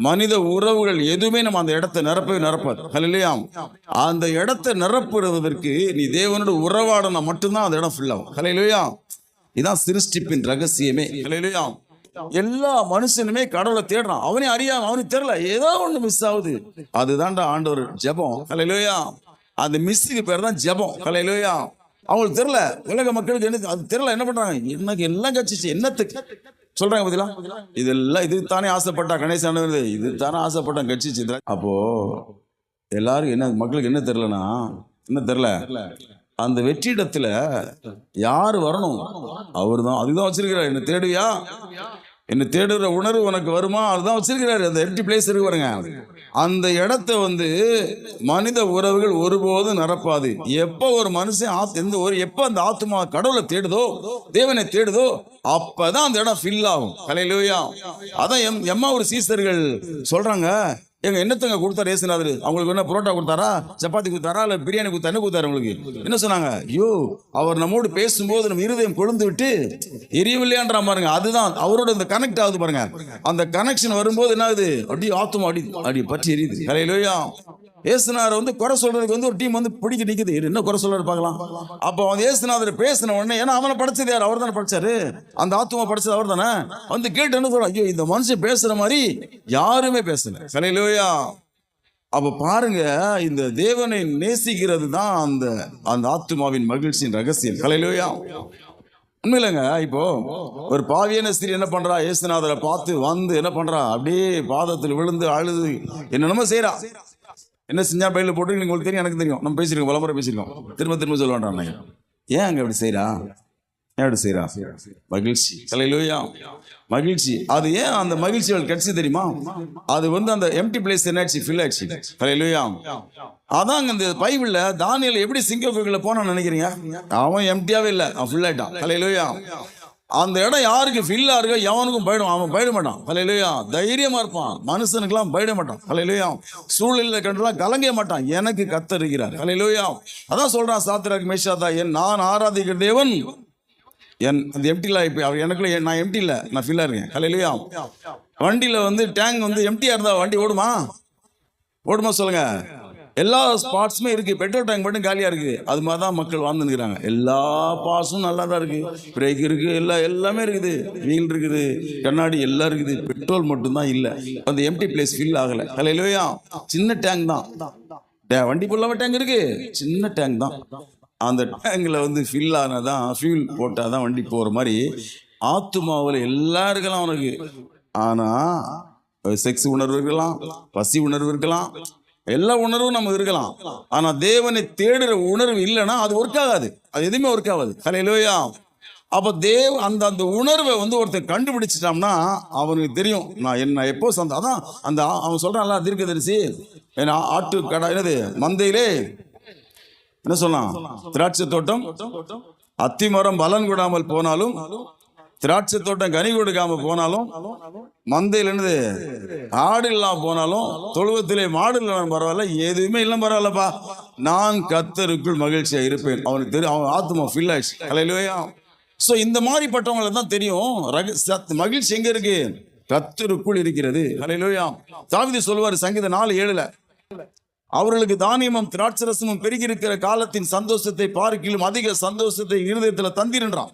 மனித உறவுகள் எதுவுமே நம்ம அந்த இடத்தை நிரப்பாது. அல்லேலூயா. அந்த இடத்தை நிரப்புவதற்கு நீ தேவனோட உறவாடனா மட்டும்தான் அந்த இடம் ஃபில் ஆகும். அல்லேலூயா. இதான் சிருஷ்டிப்பின் ரகசியமே. அல்லேலூயா. எல்லா மனுஷனுமே கடவுளை தேடுறான், அவனே அறியாம, அவனுக்கு தெரியல, ஏதோ ஒண்ணு மிஸ் ஆகுது. அதுதான்டா ஆண்டவர் ஜெபம். அல்லேலூயா. அந்த மிஸ்ஸுக்கு பேர் தான் ஜெபம். அல்லேலூயா. அவங்களுக்கு தெரியல, உலக மக்களுக்கு என்ன அது தெரியல, என்ன பண்றாங்க? எனக்கு எல்லாம் கட்சிச்சு, என்னத்துக்கு சொல்றாங்க பார்த்தீங்களா? இதெல்லாம் இதுக்கு தானே ஆசைப்பட்டா கணேசன், இது தானே ஆசைப்பட்டான் கட்சிச்சு. அப்போ எல்லாரும் என்ன, மக்களுக்கு என்ன தெரியலன்னா, என்ன தெரியல, அந்த வெற்றிடத்துல யாரு வரணும்? அவரு தான். அதுதான் வச்சிருக்கிறார். என்ன தேடுவியா, என்ன தேடுற உணர்வு உனக்கு வருமா, அதுதான் வச்சிருக்கிறாரு. அந்த எம்டி பிளேஸ் இருக்கு பாருங்க, அந்த இடத்த வந்து மனித உறவுகள் ஒருபோதும் நிரப்பாது. எப்போ ஒரு மனுஷன் எப்போ அந்த ஆத்துமா கடவுளை தேடுதோ, தேவனை தேடுதோ, அப்பதான் அந்த இடம் ஃபில் ஆகும். அல்லேலூயா. அதான் எம்மா ஒரு சீசர்கள் சொல்றாங்க, எங்க என்னத்தங்க கொடுத்தாரு ஏசுநாதர்? அவங்களுக்கு என்ன புரோட்டா கொடுத்தாரா, சப்பாத்தி கொடுத்தாரா, இல்ல பிரியாணி கொடுத்தா, என்ன கொடுத்தாரு உங்களுக்கு? என்ன சொன்னாங்க? ஐயோ, அவர் நம்மோடு பேசும்போது நம்ம இருதயம் கொழுந்து விட்டு எரியவில்லையான்றா பாருங்க. அதுதான் அவரோட இந்த கனெக்ட் ஆகுது பாருங்க. அந்த கனெக்ஷன் வரும்போது என்ன ஆகுது? அப்படி ஆத்துமா அடி பற்றி எரியுது. அல்லேலூயா. ஏசுநாதர் வந்து குறை சொல்றதுக்கு வந்து ஒரு டீம் வந்து பிடிக்க நிக்குது, என்ன குறை சொல்றாரு பார்க்கலாம். அப்போ வந்து ஏசுநாதர் பேசின உடனே, ஏன்னா அவனை படிச்சது யார்? அவர் தானே படிச்சாரு, அந்த ஆத்துமா படிச்சது அவர் தானே. வந்து கேட்டு என்ன சொல்றான்? ஐயோ, இந்த மனுஷன் பேசுற மாதிரி யாருமே பேசல. அல்லேலூயா. அப்ப பாருங்க, இந்த தேவனை நேசிக்கிறது தான் அந்த ஆத்துமாவின் மகிழ்ச்சியின் ரகசியம். அல்லேலூயா. உண்மையிலங்க, இப்போ ஒரு பாவியான ஸ்திரீ என்ன பண்றா? ஏசுநாதரை பார்த்து வந்து என்ன பண்றா? அப்படியே பாதத்தில் விழுந்து அழுது என்னென்னமோ செய்யறா. என்ன செஞ்சா பையில போட்டு உங்களுக்கு தெரியும், எனக்கு தெரியும், நம்ம பேசியிருக்கோம், விளம்பரம் பேசியிருக்கோம், திரும்ப சொல்ல வேண்டாம். ஏன் அங்க அப்படி செய்யறா? எப்படி செய்யறா? மகிழ்ச்சி. ஹல்லேலூயா. மகிழ்ச்சி. அது ஏன் அந்த மகிழ்ச்சி அவளுக்கு கிடைச்சி தெரியுமா? அது வந்து அந்த எம்டி பிளேஸ் என்னாச்சு? ஃபில் ஆச்சு. ஹல்லேலூயா. அதான் இந்த பைபிள்ல தானியேல் எப்படி சிங்கக்குகைக்குள்ள போனான்னு நினைக்கிறீங்க? அவன் எம்டியாவே இல்லை, அவன் ஃபில் ஆயிட்டான். ஹல்லேலூயா. அந்த இடம் யாருக்கு ஃபில்லா இருக்கோ எவனுக்கும் போயிடும், அவன் போயிட மாட்டான். ஹல்லேலூயா. தைரியமா இருப்பான், மனுஷனுக்கெல்லாம் போயிட மாட்டான். ஹல்லேலூயா. சூழ்நிலை கண்டுலாம் கலங்க மாட்டான். எனக்கு கர்த்தர் இருக்கிறார். ஹல்லேலூயா. அதான் சொல்றான் சாத்ராக் மேஷாக் நான் ஆராதிக்கிற தேவன் அந்த எம்டில. இப்போ அவர் எனக்குள்ள நான் எம்டி இல்லை, நான் ஃபில்லா இருக்கேன். ஹல்லேலூயா. வண்டியில வந்து டேங்க் வந்து எம்டியா இருந்தா வண்டி ஓடுமா? ஓடுமா சொல்லுங்க? எல்லா பார்ட்ஸுமே இருக்கு, பெட்ரோல் டேங்க் மட்டும் காலியா இருக்கு. அது மாதிரி தான் மக்கள் வாழ்ந்துருக்கிறாங்க. எல்லா பார்ட்ஸும் நல்லா தான் இருக்கு, பிரேக் இருக்கு, எல்லாமே இருக்குது, வீல் இருக்குது, கண்ணாடி எல்லாம் இருக்குது. பெட்ரோல் மட்டும்தான் இல்லை. அந்த எம்டி பிளேஸ் ஃபில் ஆகலை. ஹல்லேலூயா. சின்ன டேங்க் தான், வண்டி ஃபுல்லாக டேங்க் இருக்கு, சின்ன டேங்க் தான். அந்த டேங்கில் வந்து ஃபில் ஆனதான், ஃபியூல் போட்டால் தான் வண்டி போகிற மாதிரி ஆத்துமாவில் எல்லாம் இருக்கலாம் அவனுக்கு. ஆனால் செக்ஸ் உணர்வு இருக்கலாம், பசி உணர்வு இருக்கலாம், எல்லா உணர்வும் நமக்கு இருக்கலாம். ஆனா தேவனை தேடுற உணர்வு இல்லைன்னா அது ஒர்க் ஆகாது, அது எதுவுமே ஒர்க் ஆகாது. ஹல்லேலூயா. அப்போ அந்த அந்த உணர்வை வந்து ஒருத்தர் கண்டுபிடிச்சிட்டோம்னா அவனுக்கு தெரியும் நான் என்ன எப்போ அதான் அந்த அவன் சொல்றான்ல தீர்க்கதரிசி, ஏன்னா ஆட்டு கடை என்னது மந்தையிலே என்ன சொல்லலாம், திராட்சை தோட்டம் அத்திமரம் பலன் கொடாமல் போனாலும், திராட்சை தோட்டம் கனி கொடுக்காம போனாலும், மந்தையில் என்னது ஆடு இல்லாம போனாலும், தொழுவத்திலே மாடு இல்லாம பரவாயில்ல, எதுவுமே இல்லை பரவாயில்லப்பா, நான் கர்த்தருக்குள் மகிழ்ச்சியா இருப்பேன். அவனுக்கு தெரியும், அவன் ஆத்மா ஃபில் ஆயிடுச்சு. ஹல்லேலூயா. ஸோ இந்த மாதிரி பட்டவங்களை தான் தெரியும் மகிழ்ச்சி எங்க இருக்கு, கர்த்தருக்குள் இருக்கிறது. ஹல்லேலூயா. தாவீது சொல்வார் சங்கீதம் 4:7, அவர்களுக்கு தானியமும் திராட்சரசமும் பெருகி இருக்கிற காலத்தின் சந்தோஷத்தை பார்க்கிலும் அதிக சந்தோஷத்தை இருதயத்துல தந்திருன்றான்.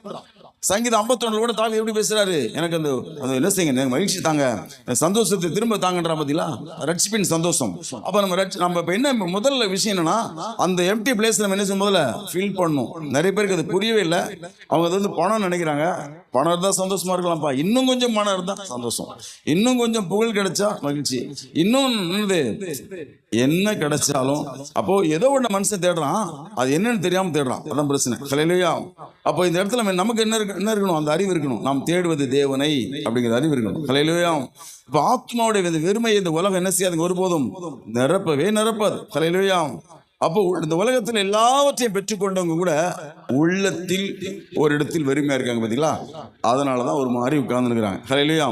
சங்கீதம் 51 கூட தாவீது எப்படி பேசுறாரு, எனக்கு அந்த என்ன செய்யுங்க, மகிழ்ச்சி தாங்க, சந்தோஷத்தை திரும்ப தாங்கன்றா. பார்த்தீங்களா, ரட்சிப்பின் சந்தோஷம். அப்ப நம்ம இப்ப என்ன முதல்ல விஷயம் என்னன்னா, அந்த எம்டி பிளேஸ் நம்ம என்ன செய்யும், முதல்ல ஃபில் பண்ணணும். நிறைய பேருக்கு அது புரியவே இல்லை. அவங்க அது வந்து பணம் நினைக்கிறாங்க, பணம் இருந்தா சந்தோஷமா இருக்கலாம்ப்பா, இன்னும் கொஞ்சம் பணம் இருந்தா சந்தோஷம், இன்னும் கொஞ்சம் புகழ் கிடைச்சா மகிழ்ச்சி, இன்னும் என்ன கிடைச்சாலும். அப்போ ஏதோ ஒண்ணு மனுஷன் தேடுறான், அது என்னன்னு தெரியாம தேடுறான், அதான் பிரச்சனை. ஹல்லேலூயா. அப்போ இந்த இடத்துல நமக்கு என்ன இருக்கணும், அந்த அறிவு இருக்கணும், நாம் தேடுவது தேவனை அப்படிங்கிற அறிவு இருக்கணும். ஹல்லேலூயா. இப்போ ஆத்மாவுடைய வெறுமையை இந்த உலகம் என்ன செய்யாதுங்க, ஒருபோதும் நிரப்பவே நிரப்பாது. ஹல்லேலூயா. அப்போ இந்த உலகத்தில் எல்லாவற்றையும் பெற்றுக்கொண்டவங்க கூட உள்ளத்தில் ஒரு இடத்தில் வெறுமையா இருக்காங்க. பார்த்தீங்களா, அதனாலதான் ஒரு மாதிரி உட்கார்ந்துருக்கிறாங்க. ஹல்லேலூயா.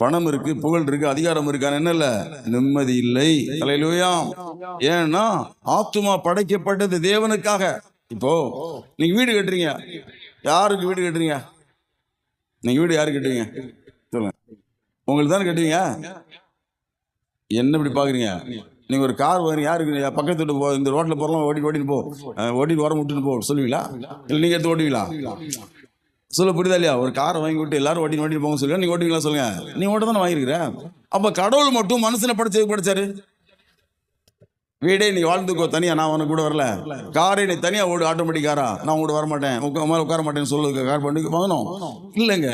பணம் இருக்கு, புகழ் இருக்கு, அதிகாரம் இருக்கான்னு என்ன இல்லை, நிம்மதி இல்லை. ஹல்லேலூயா. ஏன்னா ஆத்துமா படைக்கப்பட்டது தேவனுக்காக. இப்போ நீங்க வீடு கட்டுறீங்க, யாருக்கு வீடு கட்டுறீங்க, நீங்க வீடு யாருக்கு கட்டுவீங்க சொல்லுங்க, உங்களுக்கு தானே கட்டுவீங்க. என்ன இப்படி பாக்குறீங்க, நீங்க ஒரு கார் வாங்குறீங்க, யாருக்கு, பக்கத்து வீட்டு போ, இந்த ரோட்ல போறலாம், ஓட்டிட்டு போ, ஓட்டிட்டு வர விட்டுன்னு போ சொல்லுவீங்களா, இல்லை நீங்க எடுத்து ஓட்டுவீங்களா சொல்ல, புரியுதா இல்லையா? ஒரு காரை வாங்கி விட்டு எல்லாரும் ஓட்டிட்டு போங்க சொல்லுங்க, நீங்க ஓட்டுவீங்களா சொல்லுங்க, நீ ஓட்ட தானே வாங்கிருக்கிற. அப்ப கடவுள் மட்டும் மனுஷனை படிச்சாரு, வீடே நீ வாழ்ந்துக்கோ தனியா, நான் உனக்கு கூட வரல, காரை நீ தனியா ஓடு, ஆட்டோமேட்டிக் காரா, நான் கூட வர மாட்டேன், உட்கார மாட்டேன்னு சொல்லுங்க, கார் பண்ணி வாங்கணும் இல்லைங்க.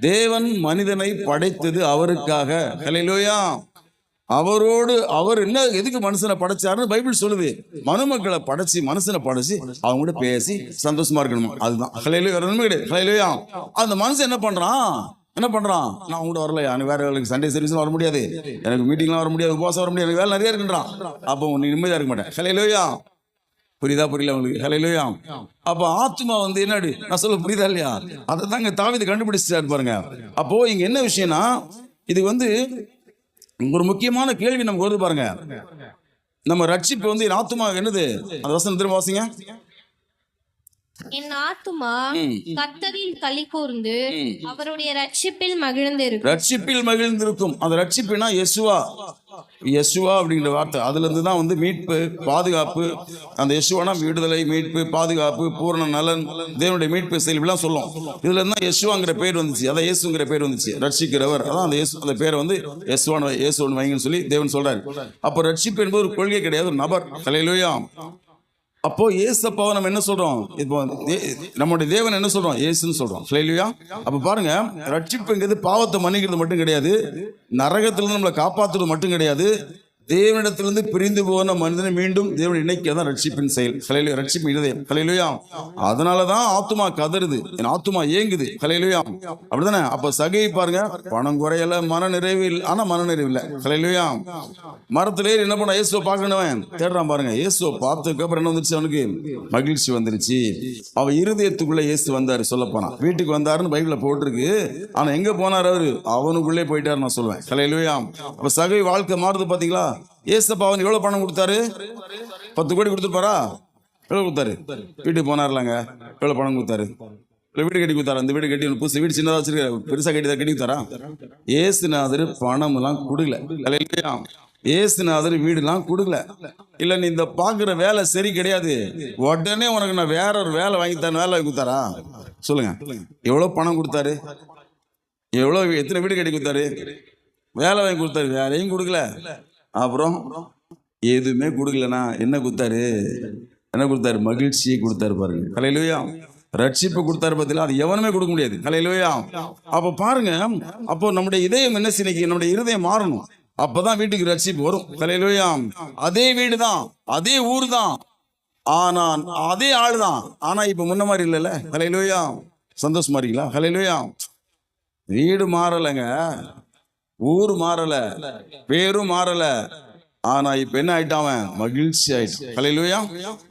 தேவன் மனிதனை படைத்தது அவருக்காக. ஹல்லேலூயா. அவர் என்ன எதுக்கு மனுஷனை படைச்சாருன்னு பைபிள் சொல்லுது. மனுமக்களை படைச்சு மனுஷனை படைச்சு அவங்க கூட பேசி சந்தோஷமா இருக்கணுமா, அதுதான். ஹல்லேலூயா. வேற ஒண்ணுமே கிடையாது. ஹல்லேலூயா. அந்த மனுஷன் என்ன பண்றான், நான் கூட வரலையா, எனக்கு வேற வேலைக்கு சண்டே சர்வீஸ்லாம் வர முடியாது, எனக்கு மீட்டிங்லாம் வர முடியாது, உபவாசம் வர முடியாது, எனக்கு வேலை நிறைய இருக்குன்றான். அப்போ நீ நிம்மதியா இருக்க மாட்டேன். ஹல்லேலூயா. புரியுதா உங்களுக்கு? ஹல்லேலூயா. அப்ப ஆத்மா வந்து என்னடி நான் சொல்ல, புரியுதா இல்லையா? அதை தாங்க தாவீது கண்டுபிடிச்சாரு பாருங்க. அப்போ இங்க என்ன விஷயம்னா, இது வந்து ஒரு முக்கியமான கேள்வி நமக்கு வருது பாருங்க. நம்ம ரட்சிப்பு வந்து என் ஆத்துமா என்னது, அந்த வசனம் திரும்ப வாசிங்க. என் ஆத்துமா கர்த்தரில் களி கூர்ந்து அவருடைய ரட்சிப்பில் மகிழ்ந்திருக்கும். அந்த ரட்சிப்புனா யெசுவா அப்படிங்கிற வார்த்தை, அதுல இருந்து தான் வந்து மீட்பு, பாதுகாப்பு. அந்த யெசுவானா விடுதலை, மீட்பு, பாதுகாப்பு, பூரண நலன், தேவனுடைய மீட்பு செயல்பெல்லாம் சொல்லும். இதுல இருந்தா யெசுவாங்கிற பேர் வந்துச்சு, அதான் இயேசுங்கிற பேர் வந்துச்சு, ரட்சிக்கிறவர். அதான் அந்த இயேசு, அந்த பேரை வந்து இயேசுவான் வைங்கன்னு சொல்லி தேவன் சொல்றாரு. அப்போ ரட்சிப்பு என்பது ஒரு கொள்கை கிடையாது, ஒரு நபர். ஹல்லேலூயா. அப்போ ஏசப்பாவை நம்ம என்ன சொல்றோம், இப்போ நம்முடைய தேவன் என்ன சொல்றோம், ஏசுன்னு சொல்றோம். ஹல்லேலூயா. அப்ப பாருங்க, ரட்சிப்புங்கிறது பாவத்தை மன்னிக்கிறது மட்டும் கிடையாது, நரகத்திலிருந்து நம்மளை காப்பாற்றுறது மட்டும் கிடையாது, தேவனிடத்திலிருந்து பிரிந்து போன மனிதனை மீண்டும் தேவன் இணைக்கதான் ரட்சிப்பின் செயல். ஹல்லேலூயா. ரட்சிப்பின் இருதயம். ஹல்லேலூயா. அதனாலதான் ஆத்துமா கதறுது, என் ஆத்துமா ஏங்குது. ஹல்லேலூயா. அப்படிதானே? அப்ப சகையை பாருங்க, பணம் குறையல, மன நிறைவு இல்லை, ஆனா மன நிறைவு இல்லை. ஹல்லேலூயா. மரத்துல ஏறி என்ன பண்ண, இயேசுவை பார்க்கணும் தேடுறான் பாருங்க. இயேசுவை பார்த்ததுக்கு அப்புறம் என்ன வந்துருச்சு, அவனுக்கு மகிழ்ச்சி வந்துருச்சு. அவ இருதயத்துக்குள்ள இயேசு வந்தாரு. சொல்ல போனா வீட்டுக்கு வந்தாருன்னு பைபிள்ல போட்டிருக்கு. ஆனா எங்க போனார் அவரு? அவனுக்குள்ளே போயிட்டாரு நான் சொல்லுவேன். ஹல்லேலூயா. அப்ப சகை வாழ்க்கை மாறுது பாத்தீங்களா? ஏசப்பா அவன் எவ்வளவு பணம் கொடுத்தாரு? 10 கோடி கொடுத்துருப்பாரா? எவ்வளவு கொடுத்தாரு? வீட்டுக்கு போனார்லாங்க, எவ்வளவு பணம் கொடுத்தாரு? இல்லை வீடு கட்டி கொடுத்தாரா? அந்த வீடு கட்டி புதுசு வீடு சின்னதாக வச்சிருக்க, பெருசா கட்டி கொடுத்தாரா? ஏசுநாதர் பணம் எல்லாம் கொடுக்கல. ஹல்லேலூயா. ஏசுநாதர் வீடுலாம் கொடுக்கல. இல்ல நீ இந்த பாக்குற வேலை சரி கிடையாது, உடனே உனக்கு நான் வேற ஒரு வேலை வாங்கி தரேன், வேலை வாங்கி கொடுத்தாரா? சொல்லுங்க. எவ்வளவு பணம் கொடுத்தாரு? எவ்வளவு, எத்தனை வீடு கட்டி கொடுத்தாரு? வேலை வாங்கி கொடுத்தாரு, வேலையும் கொடுக்கல. அப்புறம் எதுவுமே கொடுக்கலனா என்ன கொடுத்தாரு? என்ன கொடுத்தாரு? மகிழ்ச்சியை கொடுத்தாரு பாருங்க. ஹல்லேலூயா. ரட்சிப்பு கொடுத்தாரு பார்த்தீங்களா? அது எவனுமே கொடுக்க முடியாது. ஹல்லேலூயா. அப்போ பாருங்க, அப்போ நம்முடைய இதயம் என்ன செய்யணும்? நம்முடைய இருதயம் மாறணும். அப்பதான் வீட்டுக்கு ரட்சிப்பு வரும். ஹல்லேலூயா. அதே வீடு தான், அதே ஊர் தான், ஆனா அதே ஆள் தான், ஆனா இப்ப முன்ன மாதிரி இல்லைல்ல. ஹல்லேலூயா. சந்தோஷமா இருக்கீங்களா? ஹல்லேலூயா. வீடு மாறலைங்க, ஊர் மாறல, பேரும் மாறல, ஆனா இப்ப என்ன ஆயிட்டான்? மகிழ்ச்சி ஆயிட்டு. ஹல்லேலூயா.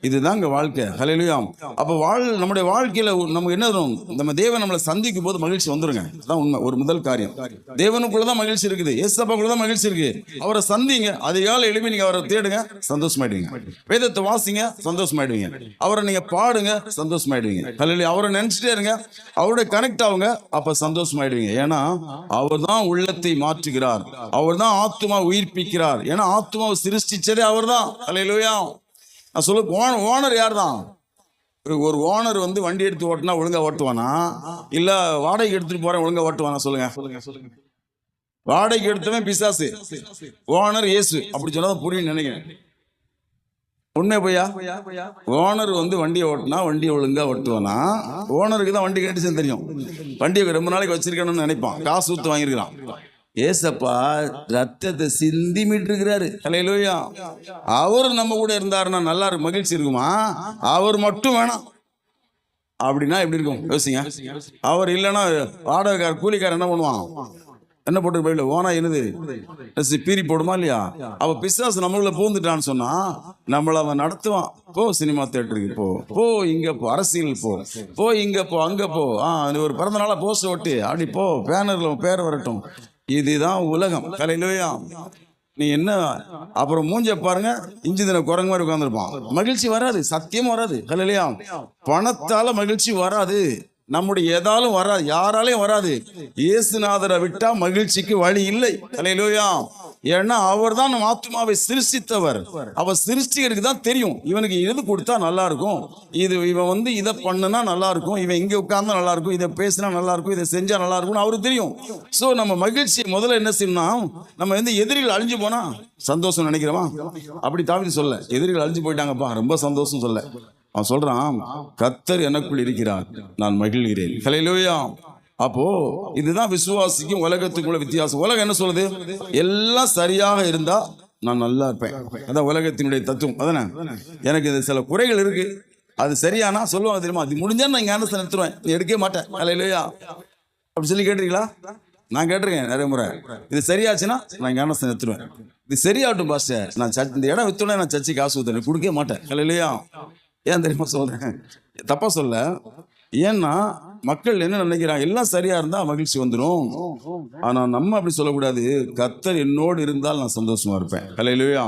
இதுதாங்க வாழ்க்கை. ஹல்லேலூயா. அப்ப நம்முடைய வாழ்க்கையில நமக்கு என்ன வரும்? நம்ம தேவன் நம்மளை சந்திக்கும் போது மகிழ்ச்சி வந்துருங்க. அதான் உண்மை. ஒரு முதல் காரியம், தேவனுக்குள்ளதான் மகிழ்ச்சி இருக்குது, ஏசப்பாக்குள்ளதான் மகிழ்ச்சி இருக்கு. அவரை சந்திங்க, அதிகாலை எழுப்பி நீங்க அவரை தேடுங்க, சந்தோஷமாயிடுவீங்க. வேதத்தை வாசிங்க, சந்தோஷமாயிடுவீங்க. அவரை நீங்க பாடுங்க, சந்தோஷமாயிடுவீங்க. ஹல்லேலூயா. அவரை நினைச்சிட்டே இருங்க, அவரோட கனெக்ட் ஆகுங்க, அப்ப சந்தோஷமாயிடுவீங்க. ஏன்னா அவர் தான் உள்ளத்தை மாற்றுகிறார், அவர் தான் ஆத்துமா உயிர்ப்பிக்கிறார். ஏன்னா ஆத்துமா சிருஷ்டிச்சதே அவர் தான். ஹல்லேலூயா. நான் சொல்ல, ஓனர் யார் தான்? ஒரு ஓனர் வந்து வண்டி எடுத்து ஓட்டினா ஒழுங்கா ஓட்டுவானா, இல்ல வாடகைக்கு எடுத்துட்டு போறேன் ஒழுங்கா ஓட்டுவானா? சொல்லுங்க. வாடகைக்கு எடுத்தவன் பிசாசு, ஓனர் இயேசு. அப்படி சொன்னா புரியும் நினைக்கிறேன். உண்மை பொய்யா? ஓனர் வந்து வண்டியை ஓட்டினா வண்டியை ஒழுங்கா ஓட்டுவானா? ஓனருக்கு தான் வண்டி கண்டிஷன் தெரியும். வண்டியை ரொம்ப நாளைக்கு வச்சிருக்கணும்னு நினைப்பான், காசு ஊத்து வாங்கியிருக்கிறான். ஏசப்பா ரத்தத்தை சிந்தி மீட்டிருக்கிறாரு. ஹல்லேலூயா. அவர் நம்ம கூட இருந்தாருன்னா நல்லா இருக்கும், மகிழ்ச்சி இருக்குமா? அவர் மட்டும் வேணாம் அப்படின்னா எப்படி இருக்கும் யோசிங்க. அவர் இல்லைன்னா வாடகைக்கார கூலிக்காரன் என்ன பண்ணுவான்? என்ன போட்டு போயிடல, ஓனா என்னது பீரி போடுமா இல்லையா? அவ பிசாசு நம்மள பூந்துட்டான்னு சொன்னா நம்மள அவன் நடத்துவான். போ சினிமா தியேட்டருக்கு போ, போ இங்க போ, அரசியல் போ இங்க போ, அங்க போ, ஒரு பிறந்த நாளா போஸ்ட் ஓட்டு, அப்படி போ, பேனர்ல பேர் வரட்டும். இதுதான் உலகம். ஹல்லேலூயா. நீ என்ன அப்புறம் மூஞ்ச பாருங்க, இஞ்சி தின குரங்கு மாதிரி உட்கார்ந்துருப்பான். மகிழ்ச்சி வராது, சத்தியம் வராது. ஹல்லேலூயா. பணத்தால மகிழ்ச்சி வராது, நம்முடைய எதாலும் வராது, யாராலையும் வராது. இயேசுநாதரை விட்டா மகிழ்ச்சிக்கு வழி இல்லை. ஹல்லேலூயா. ஏன்னா அவர் தான் நம்ம ஆத்துமாவை சிருஷ்டித்தவர். அவர் சிருஷ்டிகருக்கு தான் தெரியும் இவனுக்கு எது கொடுத்தா நல்லா இருக்கும், இவன் வந்து இதை பண்ணுனா நல்லா இருக்கும், இவன் இங்க உட்கார்ந்தா நல்லா இருக்கும், இதை பேசினா நல்லா இருக்கும், இதை செஞ்சா நல்லா இருக்கும்னு அவருக்கு தெரியும். சோ நம்ம மகிழ்ச்சி முதல்ல என்ன செய்யணும்? நம்ம வந்து எதிரிகள் அழிஞ்சு போனா சந்தோஷம் நினைக்கிறோமா? அப்படி தாவிது சொல்ல, எதிரிகள் அழிஞ்சு போயிட்டாங்கப்பா ரொம்ப சந்தோஷம் சொல்ல. அவன் சொல்றான், கர்த்தர் எனக்குள் இருக்கிறார், நான் மகிழ்கிறேன். ஹல்லேலூயா. அப்போ இதுதான் விசுவாசிக்கும் உலகத்துக்குள்ள வித்தியாசம். உலகம் என்ன சொல்லுது? எல்லாம் சரியாக இருந்தா நான் நல்லா இருப்பேன். அதான் உலகத்தினுடைய தத்துவம். அதானே? எனக்கு இது சில குறைகள் இருக்கு, அது சரியானா சொல்லுவாங்க தெரியுமா? அது முடிஞ்சா நான் ஞானத்தை நிறுத்துவேன், நீ எடுக்கவே மாட்டேன். ஹல்லேலூயா. அப்படி சொல்லி கேட்டிருக்கீங்களா? நான் கேட்டிருக்கேன் நிறைய முறை. இது சரியாச்சுன்னா நான் ஞானத்தை நிறுத்துவேன். இது சரியாகட்டும் பாஸ்டர், நான் இந்த இடம் வித்தோடனே நான் சர்ச்சை காசு ஊத்துறேன், கொடுக்கவே மாட்டேன். ஹல்லேலூயா. ஏன் தெரியுமா சொல்றேன்? தப்பா சொல்ல. ஏன்னா மக்கள் என்ன நினைக்கிறாங்க? எல்லாம் சரியா இருந்தா மகிழ்ச்சி வந்துடும். ஆனா நம்ம அப்படி சொல்லக்கூடாது. கர்த்தர் என்னோடு இருந்தால் நான் சந்தோஷமா இருப்பேன். ஹல்லேலூயா.